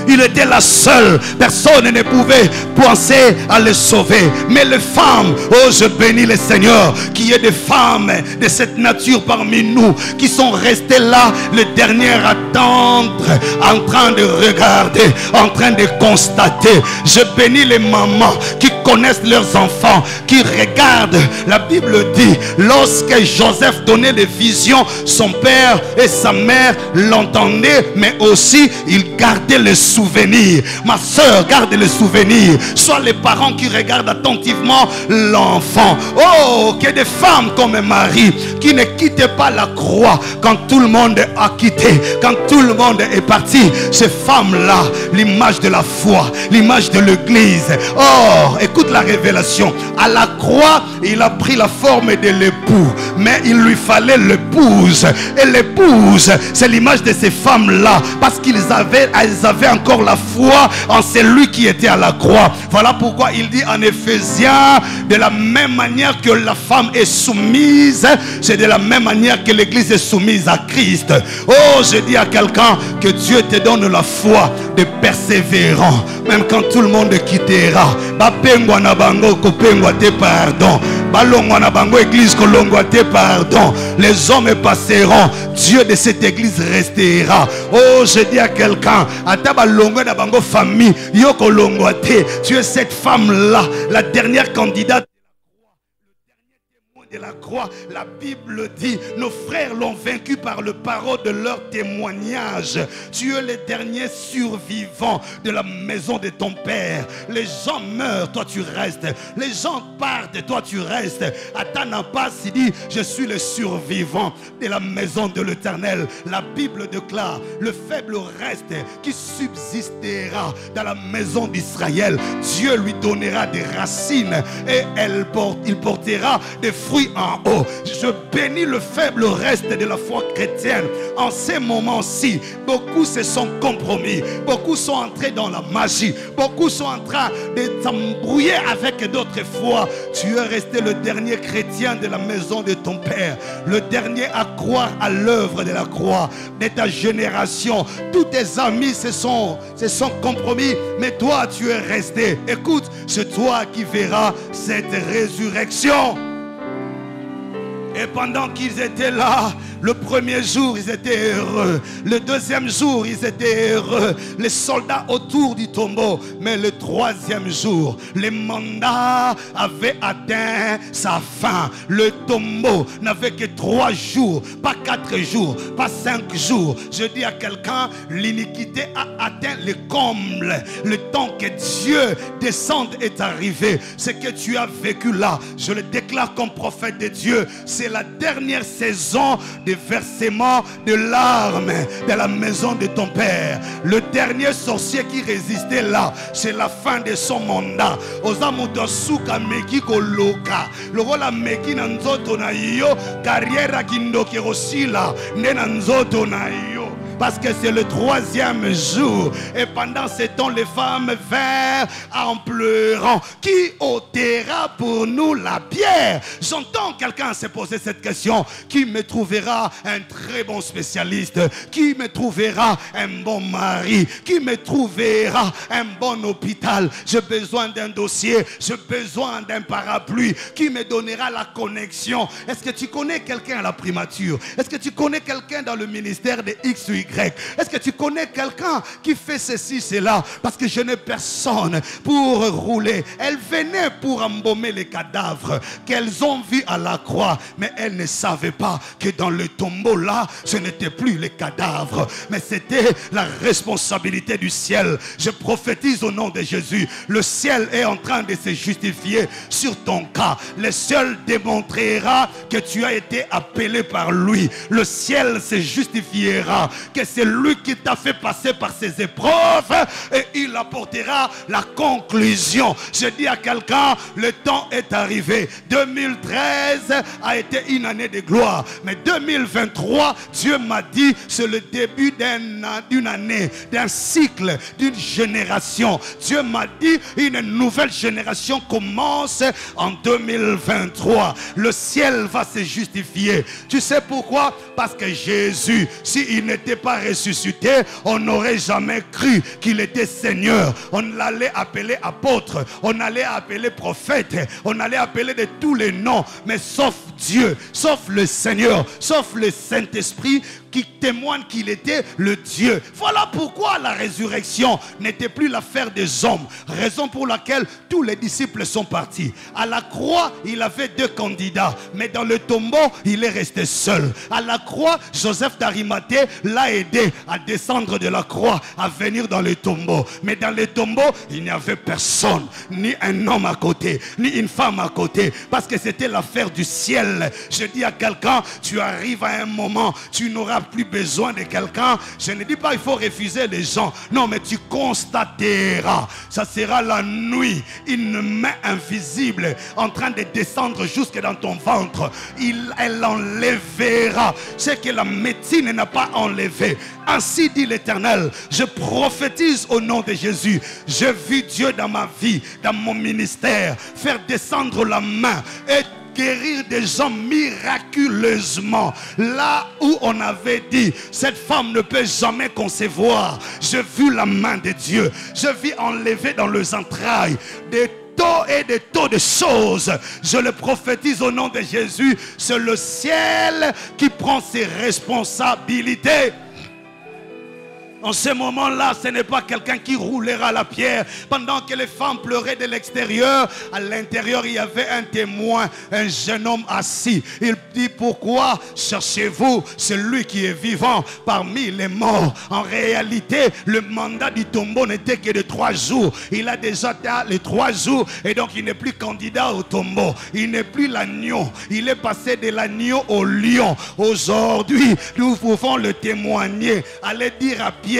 Il était la seule, personne ne pouvait penser à le sauver. Mais les femmes, oh je bénis le Seigneur, qu'il y ait des femmes de cette nature parmi nous, qui sont restées là, le dernier à attendre, en train de regarder, en train de constater. Je bénis les mamans qui connaissent leurs enfants, qui regardent. La Bible dit, lorsque Joseph donnait des visions, son père et sa mère l'entendaient, mais aussi il gardait le souvenir. Ma soeur, garde le souvenir. Soit les parents qui regardent attentivement l'enfant. Oh, que des femmes comme Marie qui ne quittaient pas la croix quand tout le monde a quitté, quand tout le monde est parti. Ces femmes-là, l'image de la foi, l'image de l'église. Oh, écoute la révélation. À la croix, il a pris la forme de l'époux, mais il lui fallait l'épouse. Et l'épouse, c'est l'image de ces femmes-là, parce elles avaient encore la foi en celui qui était à la croix. Voilà pourquoi il dit en Éphésiens, de la même manière que la femme est soumise, c'est de la même manière que l'église est soumise à Christ. Oh, je dis à quelqu'un que Dieu te donne la foi de persévérant, même quand tout le monde quittera. Pardon. Église pardon. Les hommes passeront, Dieu de cette église restera. Oh, je dis à quelqu'un, famille, tu es cette femme là, la dernière candidate de la croix. La Bible dit, nos frères l'ont vaincu par le parole de leur témoignage. Tu es le dernier survivant de la maison de ton père. Les gens meurent, toi tu restes. Les gens partent, toi tu restes. Atanapas dit, je suis le survivant de la maison de l'Éternel. La Bible déclare, le faible reste qui subsistera dans la maison d'Israël. Dieu lui donnera des racines et il portera des fruits en haut. Je bénis le faible reste de la foi chrétienne. En ces moments-ci, beaucoup se sont compromis, beaucoup sont entrés dans la magie, beaucoup sont en train de s'embrouiller avec d'autres foi. Tu es resté le dernier chrétien de la maison de ton père, le dernier à croire à l'œuvre de la croix de ta génération. Tous tes amis se sont compromis, mais toi tu es resté. Écoute, c'est toi qui verras cette résurrection. Et pendant qu'ils étaient là, le premier jour, ils étaient heureux. Le deuxième jour, ils étaient heureux. Les soldats autour du tombeau. Mais le troisième jour, les mandats avaient atteint sa fin. Le tombeau n'avait que 3 jours, pas 4 jours, pas 5 jours. Je dis à quelqu'un, l'iniquité a atteint le comble. Le temps que Dieu descende est arrivé. Ce que tu as vécu là, je le déclare comme prophète de Dieu. C'est la dernière saison de versement de larmes de la maison de ton père. Le dernier sorcier qui résistait là, c'est la fin de son mandat. Ozamuto suka meki koloka. Logola meki nanzoto na yo, carrière kindoki rosila, nena nzoto na yo. Parce que c'est le 3e jour. Et pendant ce temps, les femmes vinrent en pleurant. Qui ôtera pour nous la pierre? J'entends quelqu'un se poser cette question. Qui me trouvera un très bon spécialiste? Qui me trouvera un bon mari? Qui me trouvera un bon hôpital? J'ai besoin d'un dossier. J'ai besoin d'un parapluie. Qui me donnera la connexion? Est-ce que tu connais quelqu'un à la primature? Est-ce que tu connais quelqu'un dans le ministère de X ou Y? Est-ce que tu connais quelqu'un qui fait ceci, cela? Parce que je n'ai personne pour rouler. Elles venaient pour embaumer les cadavres qu'elles ont vus à la croix. Mais elles ne savaient pas que dans le tombeau là, ce n'était plus les cadavres, mais c'était la responsabilité du ciel. Je prophétise au nom de Jésus. Le ciel est en train de se justifier sur ton cas. Le ciel démontrera que tu as été appelé par lui. Le ciel se justifiera que que c'est lui qui t'a fait passer par ces épreuves et il apportera la conclusion. Je dis à quelqu'un, le temps est arrivé. 2013 a été une année de gloire, mais 2023, Dieu m'a dit, c'est le début d'une année, d'un cycle, d'une génération. Dieu m'a dit, une nouvelle génération commence en 2023. Le ciel va se justifier. Tu sais pourquoi? Parce que Jésus, s'il n'était pas ressuscité, on n'aurait jamais cru qu'il était Seigneur. On l'allait appeler apôtre, on allait appeler prophète, on allait appeler de tous les noms, mais sauf Dieu, sauf le Seigneur, sauf le Saint-Esprit qui témoigne qu'il était le Dieu. Voilà pourquoi la résurrection n'était plus l'affaire des hommes. Raison pour laquelle tous les disciples sont partis. À la croix, il avait 2 candidats, mais dans le tombeau, il est resté seul. À la croix, Joseph d'Arimathée l'a aidé à descendre de la croix, à venir dans le tombeau. Mais dans le tombeau, il n'y avait personne, ni un homme à côté, ni une femme à côté, parce que c'était l'affaire du ciel. Je dis à quelqu'un, tu arrives à un moment, tu n'auras plus besoin de quelqu'un. Je ne dis pas il faut refuser les gens. Non, mais tu constateras. Ça sera la nuit. Une main invisible en train de descendre jusque dans ton ventre. Elle enlèvera ce que la médecine n'a pas enlevé. Ainsi dit l'Éternel. Je prophétise au nom de Jésus. J'ai vu Dieu dans ma vie, dans mon ministère, faire descendre la main et guérir des gens miraculeusement. Là où on avait dit, cette femme ne peut jamais concevoir, j'ai vu la main de Dieu. Je vis enlever dans les entrailles des taux et des taux de choses. Je le prophétise au nom de Jésus. C'est le ciel qui prend ses responsabilités. En ce moment-là, ce n'est pas quelqu'un qui roulera la pierre. Pendant que les femmes pleuraient de l'extérieur, à l'intérieur, il y avait un témoin, un jeune homme assis. Il dit, pourquoi cherchez-vous celui qui est vivant parmi les morts? En réalité, le mandat du tombeau n'était que de 3 jours. Il a déjà les 3 jours et donc il n'est plus candidat au tombeau. Il n'est plus l'agneau. Il est passé de l'agneau au lion. Aujourd'hui, nous pouvons le témoigner. Allez dire à Pierre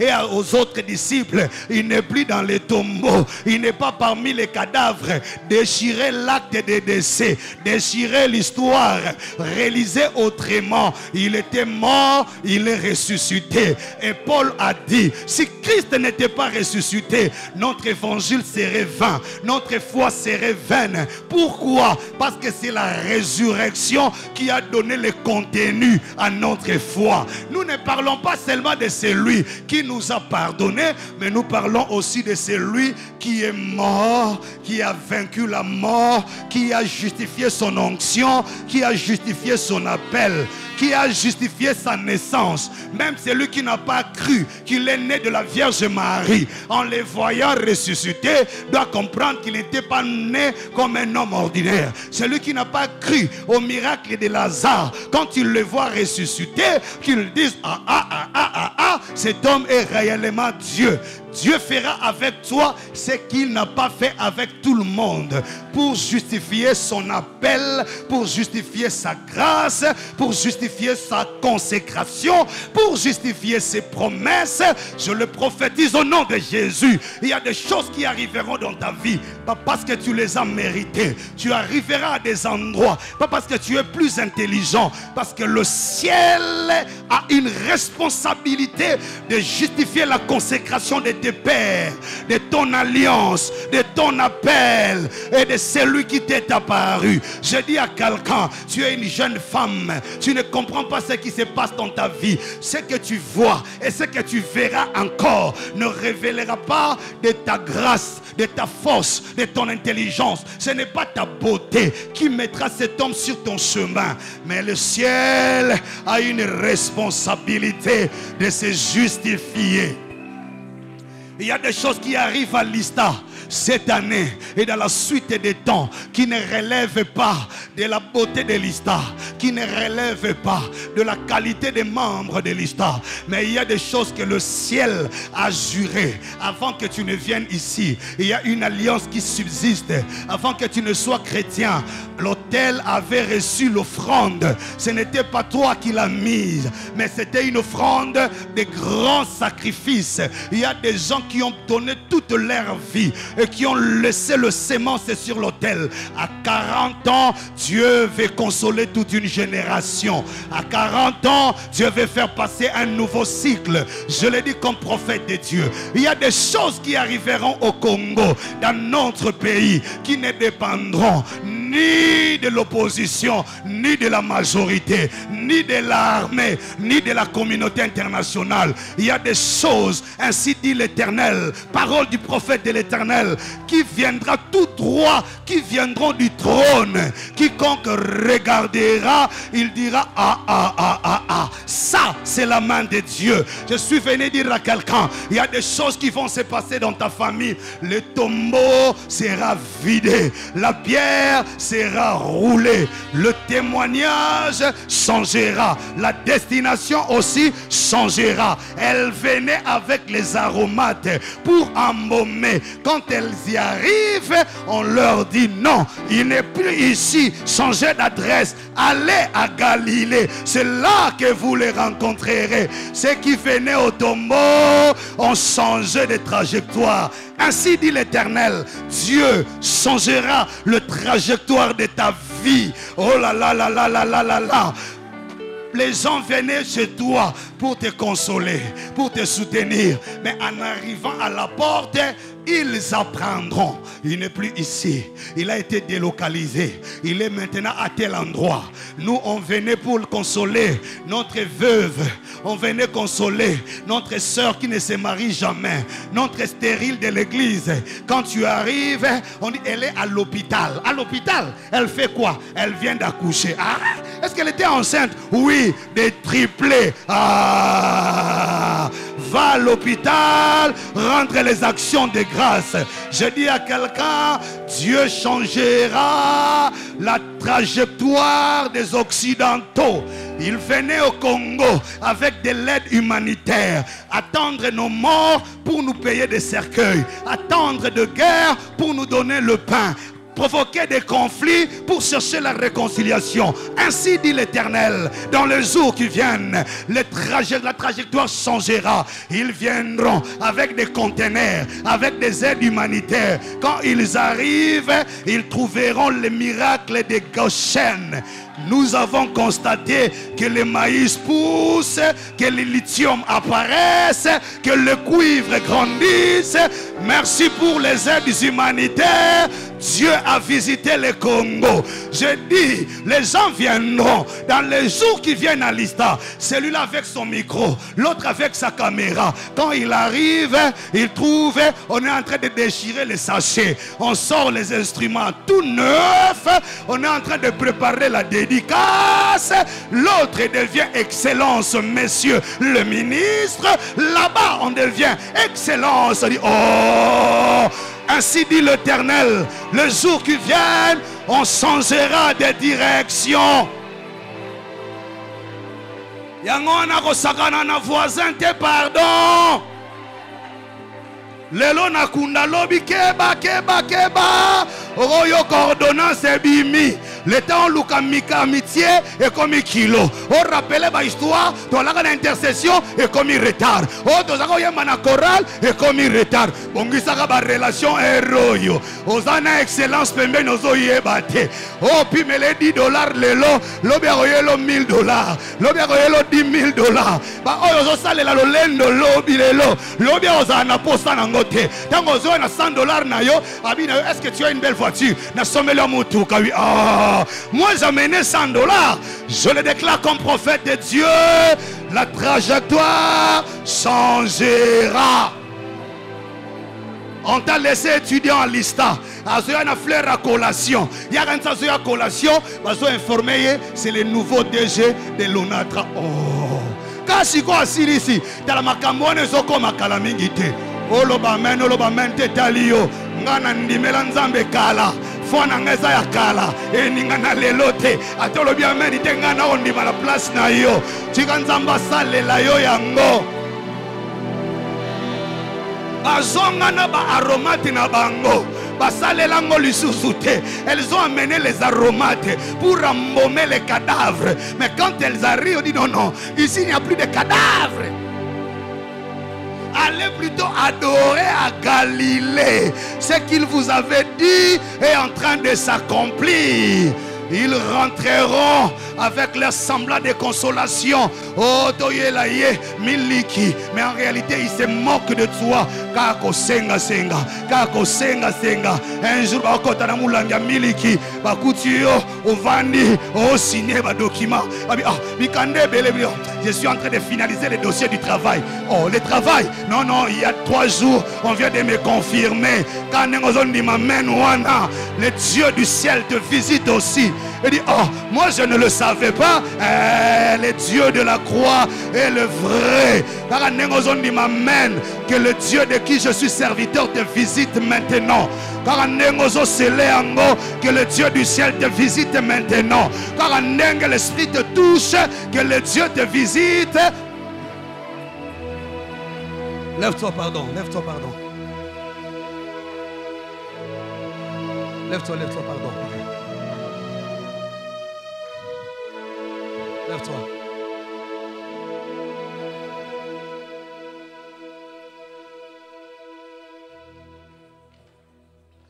et aux autres disciples, il n'est plus dans les tombeaux, il n'est pas parmi les cadavres. Déchirez l'acte de décès, déchirez l'histoire, réalisez autrement. Il était mort, il est ressuscité. Et Paul a dit, si Christ n'était pas ressuscité, notre évangile serait vain, notre foi serait vaine. Pourquoi? Parce que c'est la résurrection qui a donné le contenu à notre foi. Nous ne parlons pas seulement de celui qui nous a pardonné, mais nous parlons aussi de celui qui est mort, qui a vaincu la mort, qui a justifié son onction, qui a justifié son appel, qui a justifié sa naissance. Même celui qui n'a pas cru qu'il est né de la Vierge Marie, en le voyant ressuscité, doit comprendre qu'il n'était pas né comme un homme ordinaire. Celui qui n'a pas cru au miracle de Lazare, quand il le voit ressuscité, qu'il dise, cet homme est réellement Dieu. Dieu fera avec toi ce qu'il n'a pas fait avec tout le monde, pour justifier son appel, pour justifier sa grâce, pour justifier sa consécration, pour justifier ses promesses. Je le prophétise au nom de Jésus. Il y a des choses qui arriveront dans ta vie, pas parce que tu les as méritées. Tu arriveras à des endroits, pas parce que tu es plus intelligent, parce que le ciel a une responsabilité de justifier la consécration de tes pères, de ton alliance, de ton appel et de celui qui t'est apparu. Je dis à quelqu'un, tu es une jeune femme, tu ne comprends pas ce qui se passe dans ta vie. Ce que tu vois et ce que tu verras encore ne révélera pas de ta grâce, de ta force, de ton intelligence. Ce n'est pas ta beauté qui mettra cet homme sur ton chemin, mais le ciel a une responsabilité de se justifier. Il y a des choses qui arrivent à Lista cette année et dans la suite des temps qui ne relèvent pas de la beauté de Lista, qui ne relèvent pas de la qualité des membres de l'histoire. Mais il y a des choses que le ciel a juré avant que tu ne viennes ici. Il y a une alliance qui subsiste avant que tu ne sois chrétien. L'autel avait reçu l'offrande. Ce n'était pas toi qui l'as mise, mais c'était une offrande de grands sacrifices. Il y a des gens qui ont donné toute leur vie et qui ont laissé le sémence sur l'autel. À 40 ans, Dieu veut consoler toute une génération. À 40 ans, Dieu veut faire passer un nouveau cycle. Je l'ai dit comme prophète de Dieu. Il y a des choses qui arriveront au Congo, dans notre pays, qui ne dépendront ni de l'opposition, ni de la majorité, ni de l'armée, ni de la communauté internationale. Il y a des choses, ainsi dit l'Éternel, parole du prophète de l'Éternel, qui viendra tout droit, qui viendront du trône. Quiconque regardera, il dira ça c'est la main de Dieu. Je suis venu dire à quelqu'un, il y a des choses qui vont se passer dans ta famille. Le tombeau sera vidé, la pierre sera roulée, le témoignage changera, la destination aussi changera. Elle venait avec les aromates pour embaumer. Quand elles y arrivent, on leur dit non, il n'est plus ici, changez d'adresse, allez à Galilée, c'est là que vous les rencontrerez. Ceux qui venaient au tombeau ont changé de trajectoire. Ainsi dit l'Éternel, Dieu changera le trajectoire de ta vie. Oh là là là là là là là là. Les gens venaient chez toi pour te consoler, pour te soutenir. Mais en arrivant à la porte, ils apprendront. Il n'est plus ici. Il a été délocalisé. Il est maintenant à tel endroit. Nous, on venait pour le consoler notre veuve. On venait consoler notre soeur qui ne se marie jamais. Notre stérile de l'église. Quand tu arrives, on dit elle est à l'hôpital. À l'hôpital, elle fait quoi? Elle vient d'accoucher. Ah, est-ce qu'elle était enceinte? Oui, des triplés. Ah, va à l'hôpital, rendre les actions de grâce. Je dis à quelqu'un, Dieu changera la trajectoire des Occidentaux. Ils venaient au Congo avec de l'aide humanitaire, attendre nos morts pour nous payer des cercueils, attendre de guerre pour nous donner le pain, provoquer des conflits pour chercher la réconciliation. Ainsi dit l'Éternel, dans les jours qui viennent, la trajectoire changera. Ils viendront avec des conteneurs, avec des aides humanitaires. Quand ils arrivent, ils trouveront les miracles de Goshen. Nous avons constaté que le maïs pousse, que le lithium apparaisse, que le cuivre grandisse. Merci pour les aides humanitaires. Dieu a visité le Congo. Je dis, les gens viendront dans les jours qui viennent à l'Ista. Celui-là avec son micro, l'autre avec sa caméra. Quand il arrive, il trouve, on est en train de déchirer les sachets. On sort les instruments tout neufs. On est en train de préparer la dédicace. L'autre devient excellence, monsieur le ministre. Là-bas, on devient excellence. On dit, oh! Ainsi dit l'Éternel, le jour qui vient, on changera de direction. Yangona kosakana na voisin te pardon. Lelo na kunda lobi keba. Oroyo coordonnance bimi. Le temps luka mika amitié et comme kilo. On rappelle ba histoire, to la intercession et comme retard. Oh to zako yema na choral et comme retard. Bongisa ba relation héroyo. Ozana excellence pembe nozo yebate. Oh puis me les $10 lelo, lobi aroyelo $1000. Lobi aroyelo $10,000. Ba oyo zo salela lo lendo lobi lelo. Lobi ozana posta na ngote. Tango zo na $100 na yo, abi na yo, est-ce que tu as une belle voiture? Na somelo mutuka wi. Ah, moi j'amenais $100. Je le déclare comme prophète de Dieu. La trajectoire changera. On t'a laissé étudier en lista. Il y a une fleur à collation. Il y a une fleur à collation. C'est le nouveau DG de l'ONATRA. Oh. Quand je suis ici, dans la macambone, je suis comme à Kalamingite. Oh, l'obamen, te talio. Ngana ndimela nzambe kala. foi na ngeza ya kala eninga na lelo te atolobi amen te nga na ondima la place na yo tika nzambe asalela yo yango bazonga na ba aromate na bango basalelango lisusu te. Elles ont amené les aromates pour embaumer les cadavres, mais quand elles arrivent on dit non non, ici il n'y a plus de cadavres. Allez plutôt adorer à Galilée. Ce qu'il vous avait dit est en train de s'accomplir. Ils rentreront avec leur semblant de consolation. Oh, toyelaye, miliki. Mais en réalité, ils se moquent de toi. Kako senga senga. Kako senga senga. Un jour, bakota na mulanga miliki. Bakutio, ovandi, oh, signé ba document. Je suis en train de finaliser le dossier du travail. Oh, le travail. Non, non, il y a 3 jours, on vient de me confirmer. Quand le Dieu du ciel te visite aussi. Il dit, oh, moi je ne le savais pas. Le Dieu de la croix est le vrai. Que le Dieu de qui je suis serviteur te visite maintenant. Que le Dieu du ciel te visite maintenant. Que l'esprit te touche. Que le Dieu te visite. Lève-toi, pardon. Lève-toi, pardon. Lève-toi, lève-toi, pardon. Lève-toi.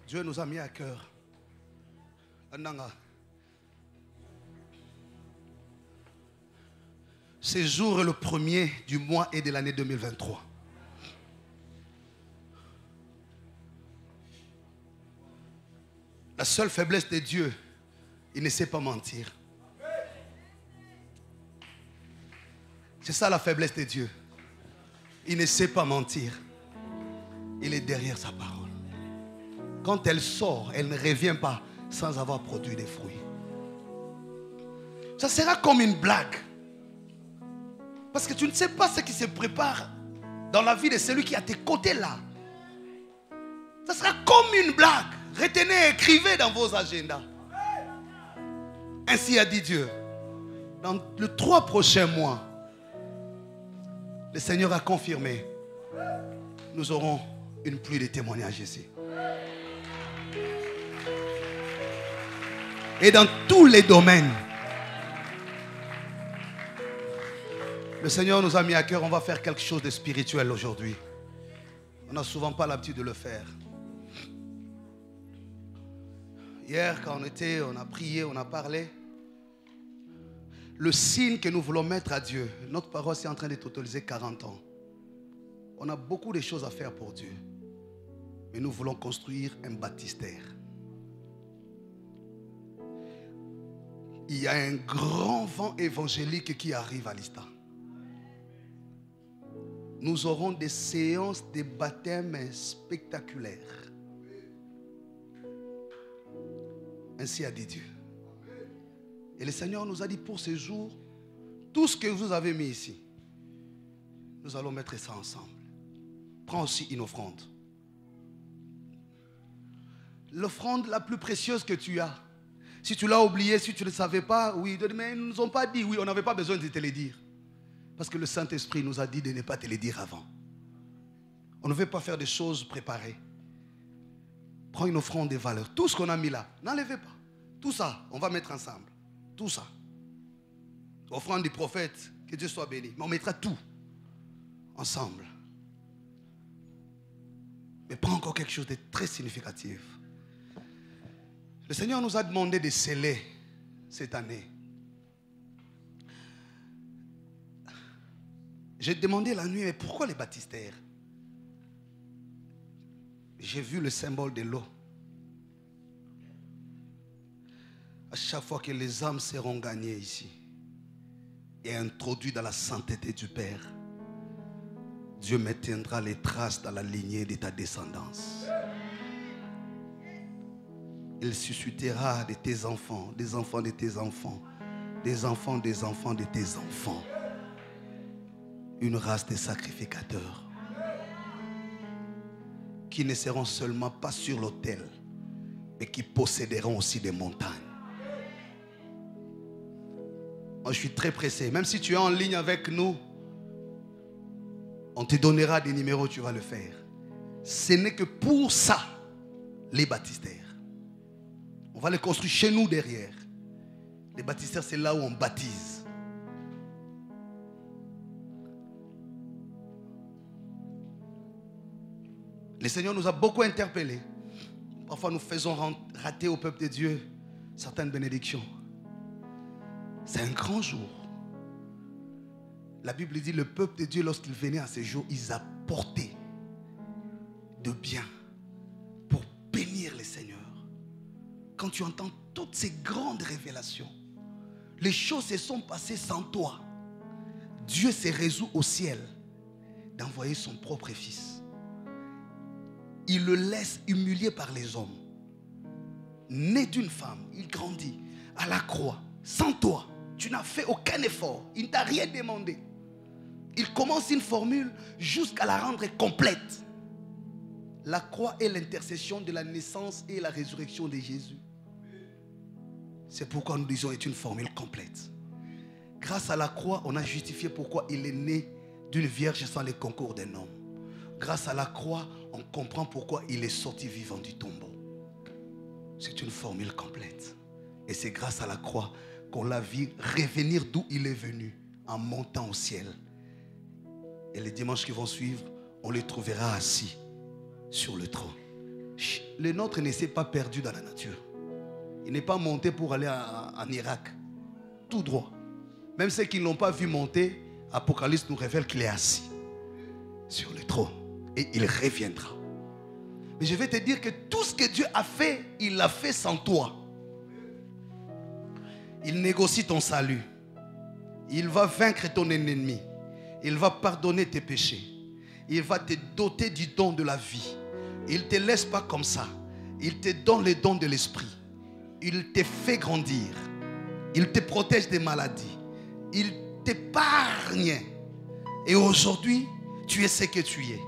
Dieu nous a mis à cœur. Ananga. Ce jour est le premier du mois et de l'année 2023. La seule faiblesse de Dieu, il ne sait pas mentir. C'est ça la faiblesse de Dieu. Il ne sait pas mentir. Il est derrière sa parole. Quand elle sort, elle ne revient pas sans avoir produit des fruits. Ça sera comme une blague. Parce que tu ne sais pas ce qui se prépare dans la vie de celui qui est à tes côtés là. Ça sera comme une blague. Retenez, écrivez dans vos agendas. Ainsi a dit Dieu. Dans les 3 prochains mois, le Seigneur a confirmé. Nous aurons une pluie de témoignages ici. Et dans tous les domaines. Le Seigneur nous a mis à cœur, on va faire quelque chose de spirituel aujourd'hui. On n'a souvent pas l'habitude de le faire. Hier, quand on a prié, on a parlé. Le signe que nous voulons mettre à Dieu, notre paroisse est en train de totaliser 40 ans. On a beaucoup de choses à faire pour Dieu. Mais nous voulons construire un baptistère. Il y a un grand vent évangélique qui arrive à l'instant. Nous aurons des séances de baptême spectaculaires. Ainsi a dit Dieu. Et le Seigneur nous a dit pour ce jour, tout ce que vous avez mis ici, nous allons mettre ça ensemble. Prends aussi une offrande. L'offrande la plus précieuse que tu as. Si tu l'as oublié, si tu ne le savais pas, oui, mais ils ne nous ont pas dit, oui, on n'avait pas besoin de te le dire. Parce que le Saint-Esprit nous a dit de ne pas te le dire avant. On ne veut pas faire des choses préparées. Prends une offrande de valeur. Tout ce qu'on a mis là, n'enlevez pas. Tout ça, on va mettre ensemble. Tout ça. Offrande du prophète, que Dieu soit béni. Mais on mettra tout ensemble. Mais prends encore quelque chose de très significatif. Le Seigneur nous a demandé de sceller cette année. J'ai demandé la nuit, mais pourquoi les baptistères? J'ai vu le symbole de l'eau. À chaque fois que les âmes seront gagnées ici et introduites dans la sainteté du Père, Dieu maintiendra les traces dans la lignée de ta descendance. Il suscitera de tes enfants, des enfants de tes enfants, des enfants des enfants de tes enfants, une race de sacrificateurs qui ne seront seulement pas sur l'autel, et qui posséderont aussi des montagnes. Moi, je suis très pressé. Même si tu es en ligne avec nous, on te donnera des numéros, tu vas le faire. Ce n'est que pour ça, les baptistères. On va les construire chez nous derrière. Les baptistères, c'est là où on baptise. Le Seigneur nous a beaucoup interpellés. Parfois, nous faisons rater au peuple de Dieu certaines bénédictions. C'est un grand jour. La Bible dit, le peuple de Dieu, lorsqu'il venait à ce jour, ils apportaient de bien pour bénir le Seigneur. Quand tu entends toutes ces grandes révélations, les choses se sont passées sans toi. Dieu s'est résolu au ciel d'envoyer son propre fils. Il le laisse humilier par les hommes. Né d'une femme, il grandit à la croix. Sans toi, tu n'as fait aucun effort. Il ne t'a rien demandé. Il commence une formule jusqu'à la rendre complète. La croix est l'intercession de la naissance et la résurrection de Jésus. C'est pourquoi nous disons est une formule complète. Grâce à la croix, on a justifié pourquoi il est né d'une vierge sans le concours d'un homme. Grâce à la croix, on comprend pourquoi il est sorti vivant du tombeau. C'est une formule complète. Et c'est grâce à la croix qu'on l'a vu revenir d'où il est venu, en montant au ciel. Et les dimanches qui vont suivre, on le trouvera assis sur le trône. Le nôtre ne s'est pas perdu dans la nature. Il n'est pas monté pour aller en Irak. Tout droit. Même ceux qui ne l'ont pas vu monter, Apocalypse nous révèle qu'il est assis sur le trône. Et il reviendra. Mais je vais te dire que tout ce que Dieu a fait, il l'a fait sans toi. Il négocie ton salut. Il va vaincre ton ennemi. Il va pardonner tes péchés. Il va te doter du don de la vie. Il ne te laisse pas comme ça. Il te donne les dons de l'esprit. Il te fait grandir. Il te protège des maladies. Il t'épargne. Et aujourd'hui, tu es ce que tu es.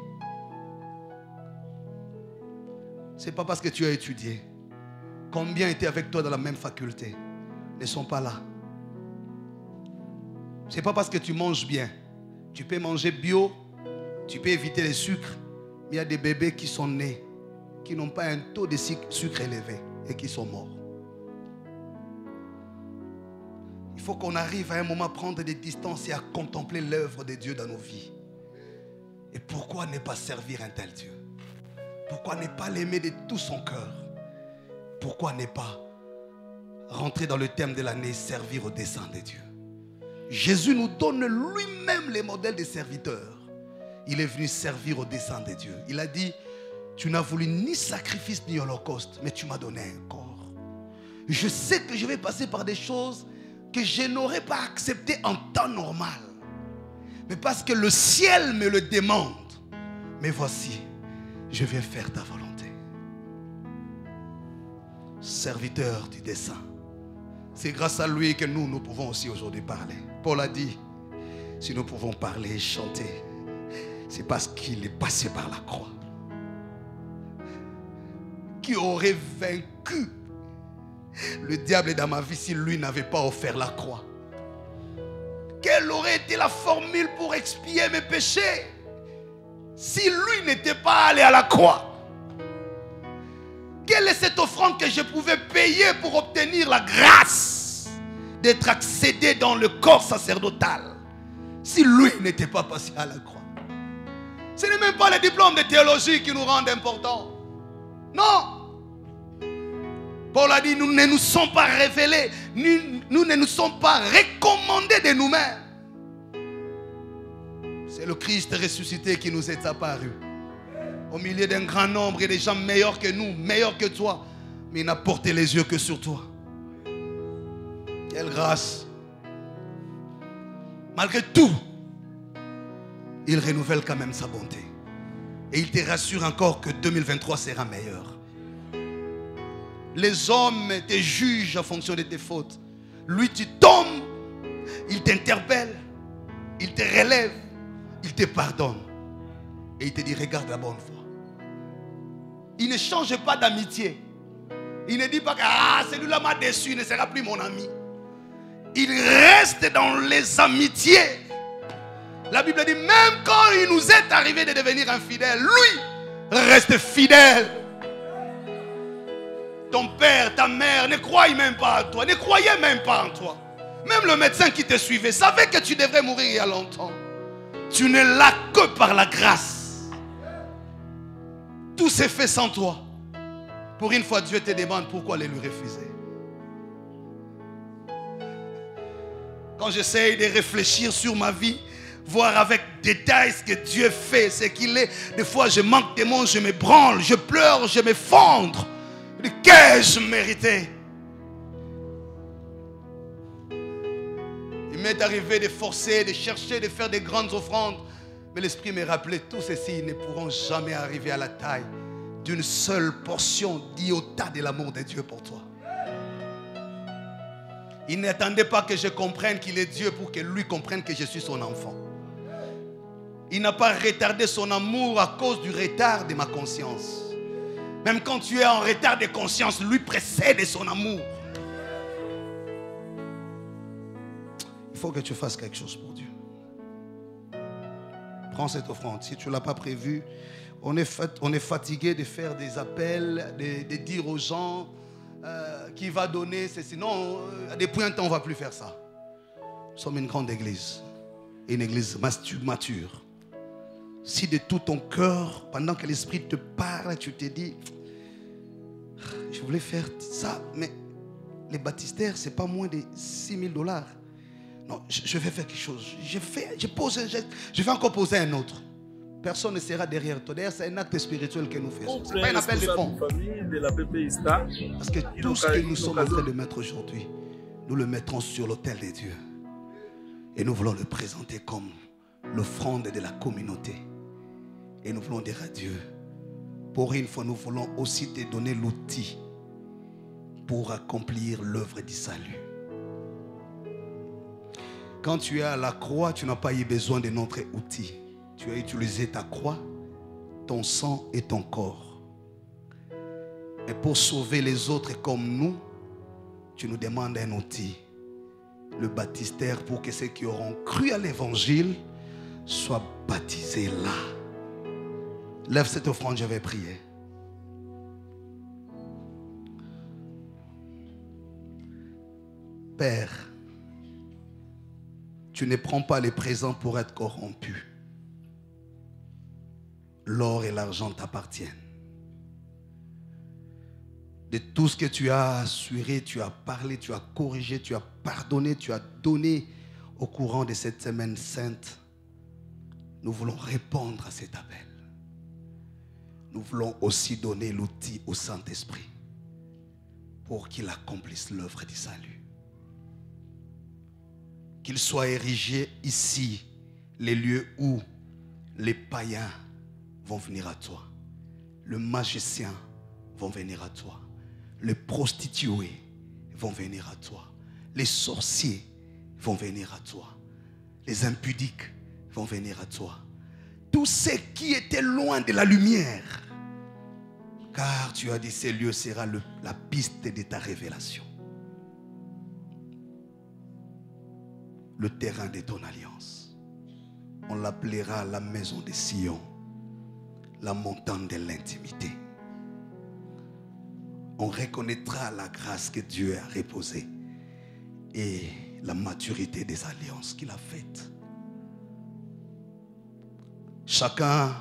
Ce n'est pas parce que tu as étudié. Combien étaient avec toi dans la même faculté ne sont pas là. Ce n'est pas parce que tu manges bien. Tu peux manger bio, tu peux éviter les sucres. Mais il y a des bébés qui sont nés, qui n'ont pas un taux de sucre élevé et qui sont morts. Il faut qu'on arrive à un moment à prendre des distances et à contempler l'œuvre de Dieu dans nos vies. Et pourquoi ne pas servir un tel Dieu? Pourquoi ne pas l'aimer de tout son cœur? Pourquoi ne pas rentrer dans le thème de l'année, servir au dessein de Dieu? Jésus nous donne lui-même les modèles des serviteurs. Il est venu servir au dessein de Dieu. Il a dit, tu n'as voulu ni sacrifice ni holocauste, mais tu m'as donné un corps. Je sais que je vais passer par des choses que je n'aurais pas acceptées en temps normal. Mais parce que le ciel me le demande. Mais voici, je vais faire ta volonté. Serviteur du dessein. C'est grâce à lui que nous pouvons aussi aujourd'hui parler. Paul a dit, si nous pouvons parler et chanter, c'est parce qu'il est passé par la croix. Qui aurait vaincu le diable dans ma vie si lui n'avait pas offert la croix? Quelle aurait été la formule pour expier mes péchés si lui n'était pas allé à la croix? Quelle est cette offrande que je pouvais payer pour obtenir la grâce d'être accédé dans le corps sacerdotal si lui n'était pas passé à la croix? Ce n'est même pas les diplômes de théologie qui nous rendent importants. Non. Paul a dit, nous ne nous sommes pas révélés, nous ne nous sommes pas recommandés de nous-mêmes. C'est le Christ ressuscité qui nous est apparu. Au milieu d'un grand nombre et des gens meilleurs que nous, meilleurs que toi. Mais il n'a porté les yeux que sur toi. Quelle grâce. Malgré tout, il renouvelle quand même sa bonté. Et il te rassure encore que 2023 sera meilleur. Les hommes te jugent en fonction de tes fautes. Lui, tu tombes, il t'interpelle, il te relève, il te pardonne. Et il te dit, regarde la bonne foi. Il ne change pas d'amitié. Il ne dit pas que celui-là m'a déçu, il ne sera plus mon ami. Il reste dans les amitiés. La Bible dit, même quand il nous est arrivé de devenir infidèles, lui reste fidèle. Ton père, ta mère ne croyaient même pas en toi, ne croyaient même pas en toi. Même le médecin qui te suivait savait que tu devrais mourir il y a longtemps. Tu ne l'as que par la grâce. Tout s'est fait sans toi. Pour une fois, Dieu te demande pourquoi aller lui refuser. Quand j'essaye de réfléchir sur ma vie, voir avec détail ce que Dieu fait, ce qu'il est, des fois je manque de mots, je me branle, je pleure, je m'effondre. Qu'ai-je mérité? Il m'est arrivé de forcer, de chercher, de faire des grandes offrandes. Mais l'Esprit me rappelait, tout ceci, ils ne pourront jamais arriver à la taille d'une seule portion d'iota de l'amour de Dieu pour toi. Il n'attendait pas que je comprenne qu'il est Dieu pour que lui comprenne que je suis son enfant. Il n'a pas retardé son amour à cause du retard de ma conscience. Même quand tu es en retard de conscience, lui précède son amour. Il faut que tu fasses quelque chose pour Dieu. Prends cette offrande. Si tu ne l'as pas prévu, on est fatigué de faire des appels, de dire aux gens qui va donner. Sinon, depuis un temps, on ne va plus faire ça. Nous sommes une grande église. Une église mature. Si de tout ton cœur, pendant que l'Esprit te parle, tu te dis, je voulais faire ça, mais les baptistères, ce n'est pas moins de $6 000. Non, je vais faire quelque chose. Je vais encore poser un autre. Personne ne sera derrière toi. D'ailleurs, c'est un acte spirituel que nous faisons. Ce n'est pas un appel de fonds. Parce que tout ce que nous sommes en train de mettre aujourd'hui, nous le mettrons sur l'autel de Dieu. Et nous voulons le présenter comme l'offrande de la communauté. Et nous voulons dire à Dieu, pour une fois, nous voulons aussi te donner l'outil pour accomplir l'œuvre du salut. Quand tu es à la croix, tu n'as pas eu besoin de notre outil. Tu as utilisé ta croix, ton sang et ton corps. Et pour sauver les autres comme nous, tu nous demandes un outil. Le baptistère pour que ceux qui auront cru à l'évangile soient baptisés là. Lève cette offrande, je vais prier. Père, tu ne prends pas les présents pour être corrompu. L'or et l'argent t'appartiennent. De tout ce que tu as assuré, tu as parlé, tu as corrigé, tu as pardonné, tu as donné au courant de cette semaine sainte, nous voulons répondre à cet appel. Nous voulons aussi donner l'outil au Saint-Esprit pour qu'il accomplisse l'œuvre du salut. Qu'il soit érigé ici les lieux où les païens vont venir à toi. Les magiciens vont venir à toi. Les prostituées vont venir à toi. Les sorciers vont venir à toi. Les impudiques vont venir à toi. Tous ceux qui étaient loin de la lumière. Car tu as dit, ces lieux sera la piste de ta révélation. Le terrain de ton alliance. On l'appellera la maison de Sion. La montagne de l'intimité. On reconnaîtra la grâce que Dieu a reposée et la maturité des alliances qu'il a faites. Chacun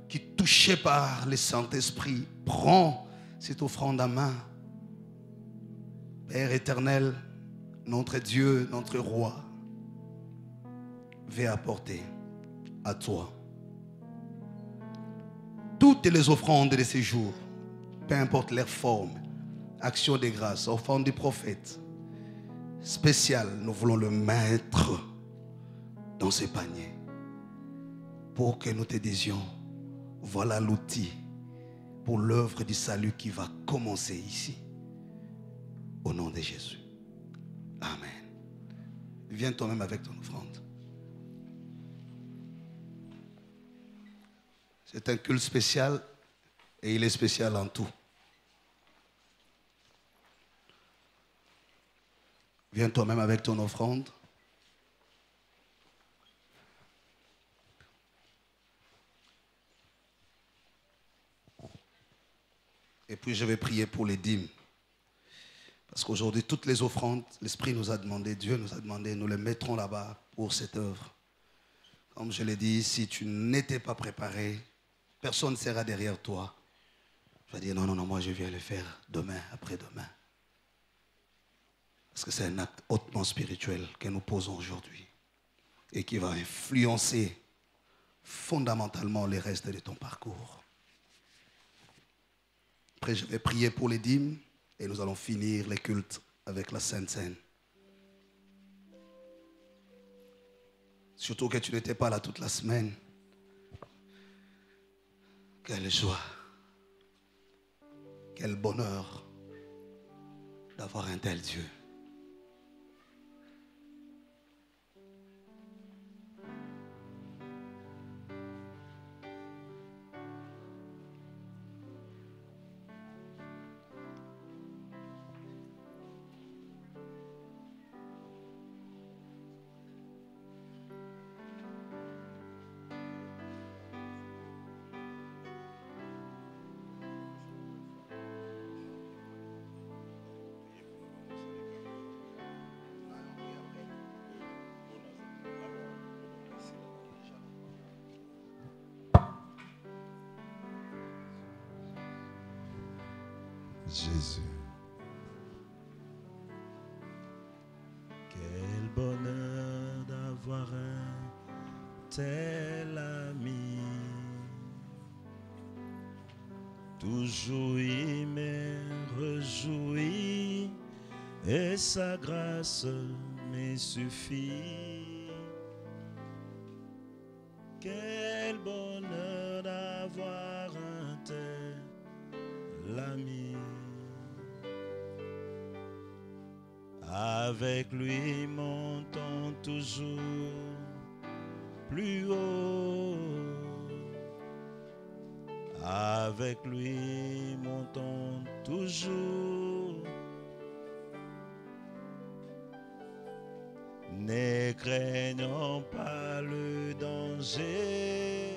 qui touché par le Saint-Esprit prend cette offrande à main. Père éternel, notre Dieu, notre roi, veut apporter à toi toutes les offrandes de ces jours, peu importe leur forme, action de grâce, offrande du prophète, spécial, nous voulons le mettre dans ce panier pour que nous te disions, voilà l'outil pour l'œuvre du salut qui va commencer ici. Au nom de Jésus. Amen. Viens toi-même avec ton offrande. C'est un culte spécial et il est spécial en tout. Viens toi-même avec ton offrande. Et puis je vais prier pour les dîmes. Parce qu'aujourd'hui, toutes les offrandes, l'Esprit nous a demandé, Dieu nous a demandé, nous les mettrons là-bas pour cette œuvre. Comme je l'ai dit, si tu n'étais pas préparé, personne ne sera derrière toi. Je vais dire, non, moi je viens le faire demain, après-demain. Parce que c'est un acte hautement spirituel que nous posons aujourd'hui. Et qui va influencer fondamentalement les restes de ton parcours. Après, je vais prier pour les dîmes et nous allons finir les cultes avec la Sainte Seine. Surtout que tu n'étais pas là toute la semaine. Quelle joie, quel bonheur d'avoir un tel Dieu. Jésus. Quel bonheur d'avoir un tel ami. Toujours il me réjouit et sa grâce me suffit. Quel bonheur d'avoir un tel ami. Avec lui montons toujours plus haut. Avec lui montons toujours. Ne craignons pas le danger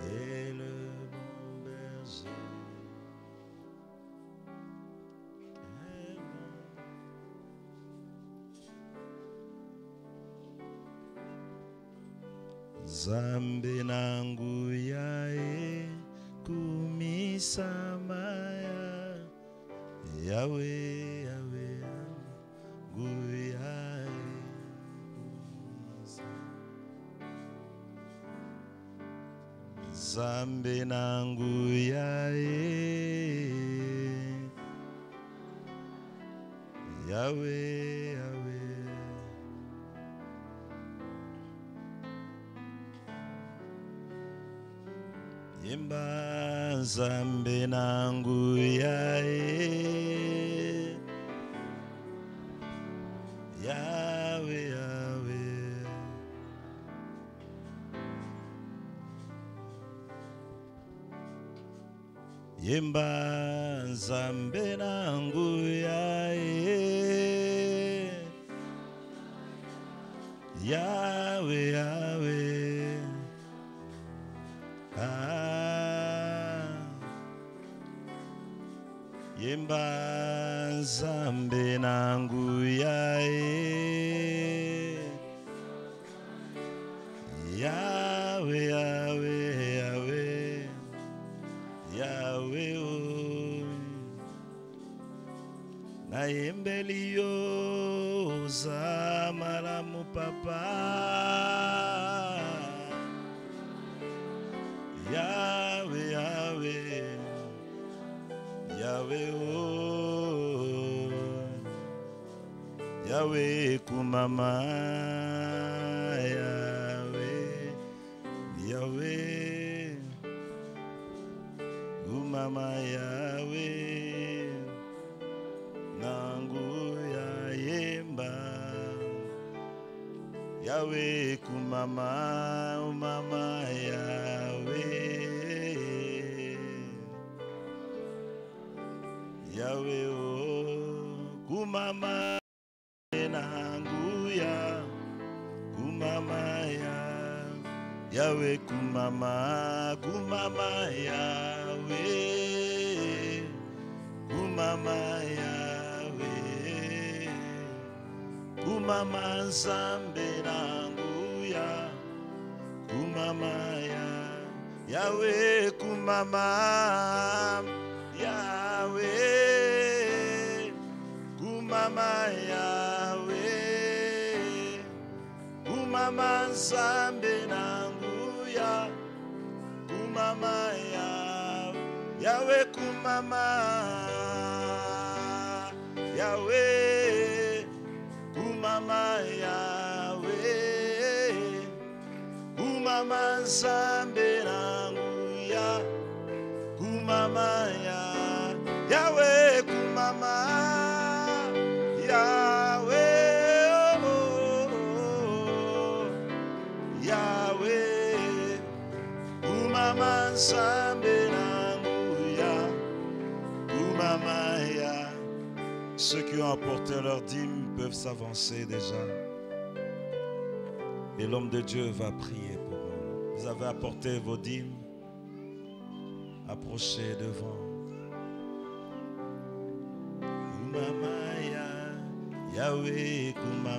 et le bon berger. Zambe nangu yae kumisamaya Yahweh Yahweh guyae Zambe nangu yae Yahweh Yahweh Yemba Zambe nangu yae Yahweh Yahweh Yemba Zambe nangu yae Yahweh Yahweh Yemba Zambe nangu yae Yahweh Yahweh Yahweh Yahweh oh na yembeli yo zamala mu papa Yahweh Yahweh Yahweh oh Yahweh kumama Yahweh Yahweh kumama Yahweh nangu ya yemba Yahweh kumama mama Yahweh Yahweh oh kumama nanguya kumamaya Yahweh kumama Yahweh kumama Yahweh kumama Nzambe nanguya kumama Yahweh kumama Yahweh kumama Yahweh kumama Nzambe nanguya kumama Yahweh kumama Yahweh kumama Yahweh kumama Nzambe nanguya kumama Yahweh kumama Yahweh Yahweh kumama Nzambe nanguya kumama Ceux qui ont apporté leur dîme peuvent s'avancer déjà. Et l'homme de Dieu va prier pour eux. Vous avez apporté vos dîmes. Approchez devant. Kumama Yahweh kumama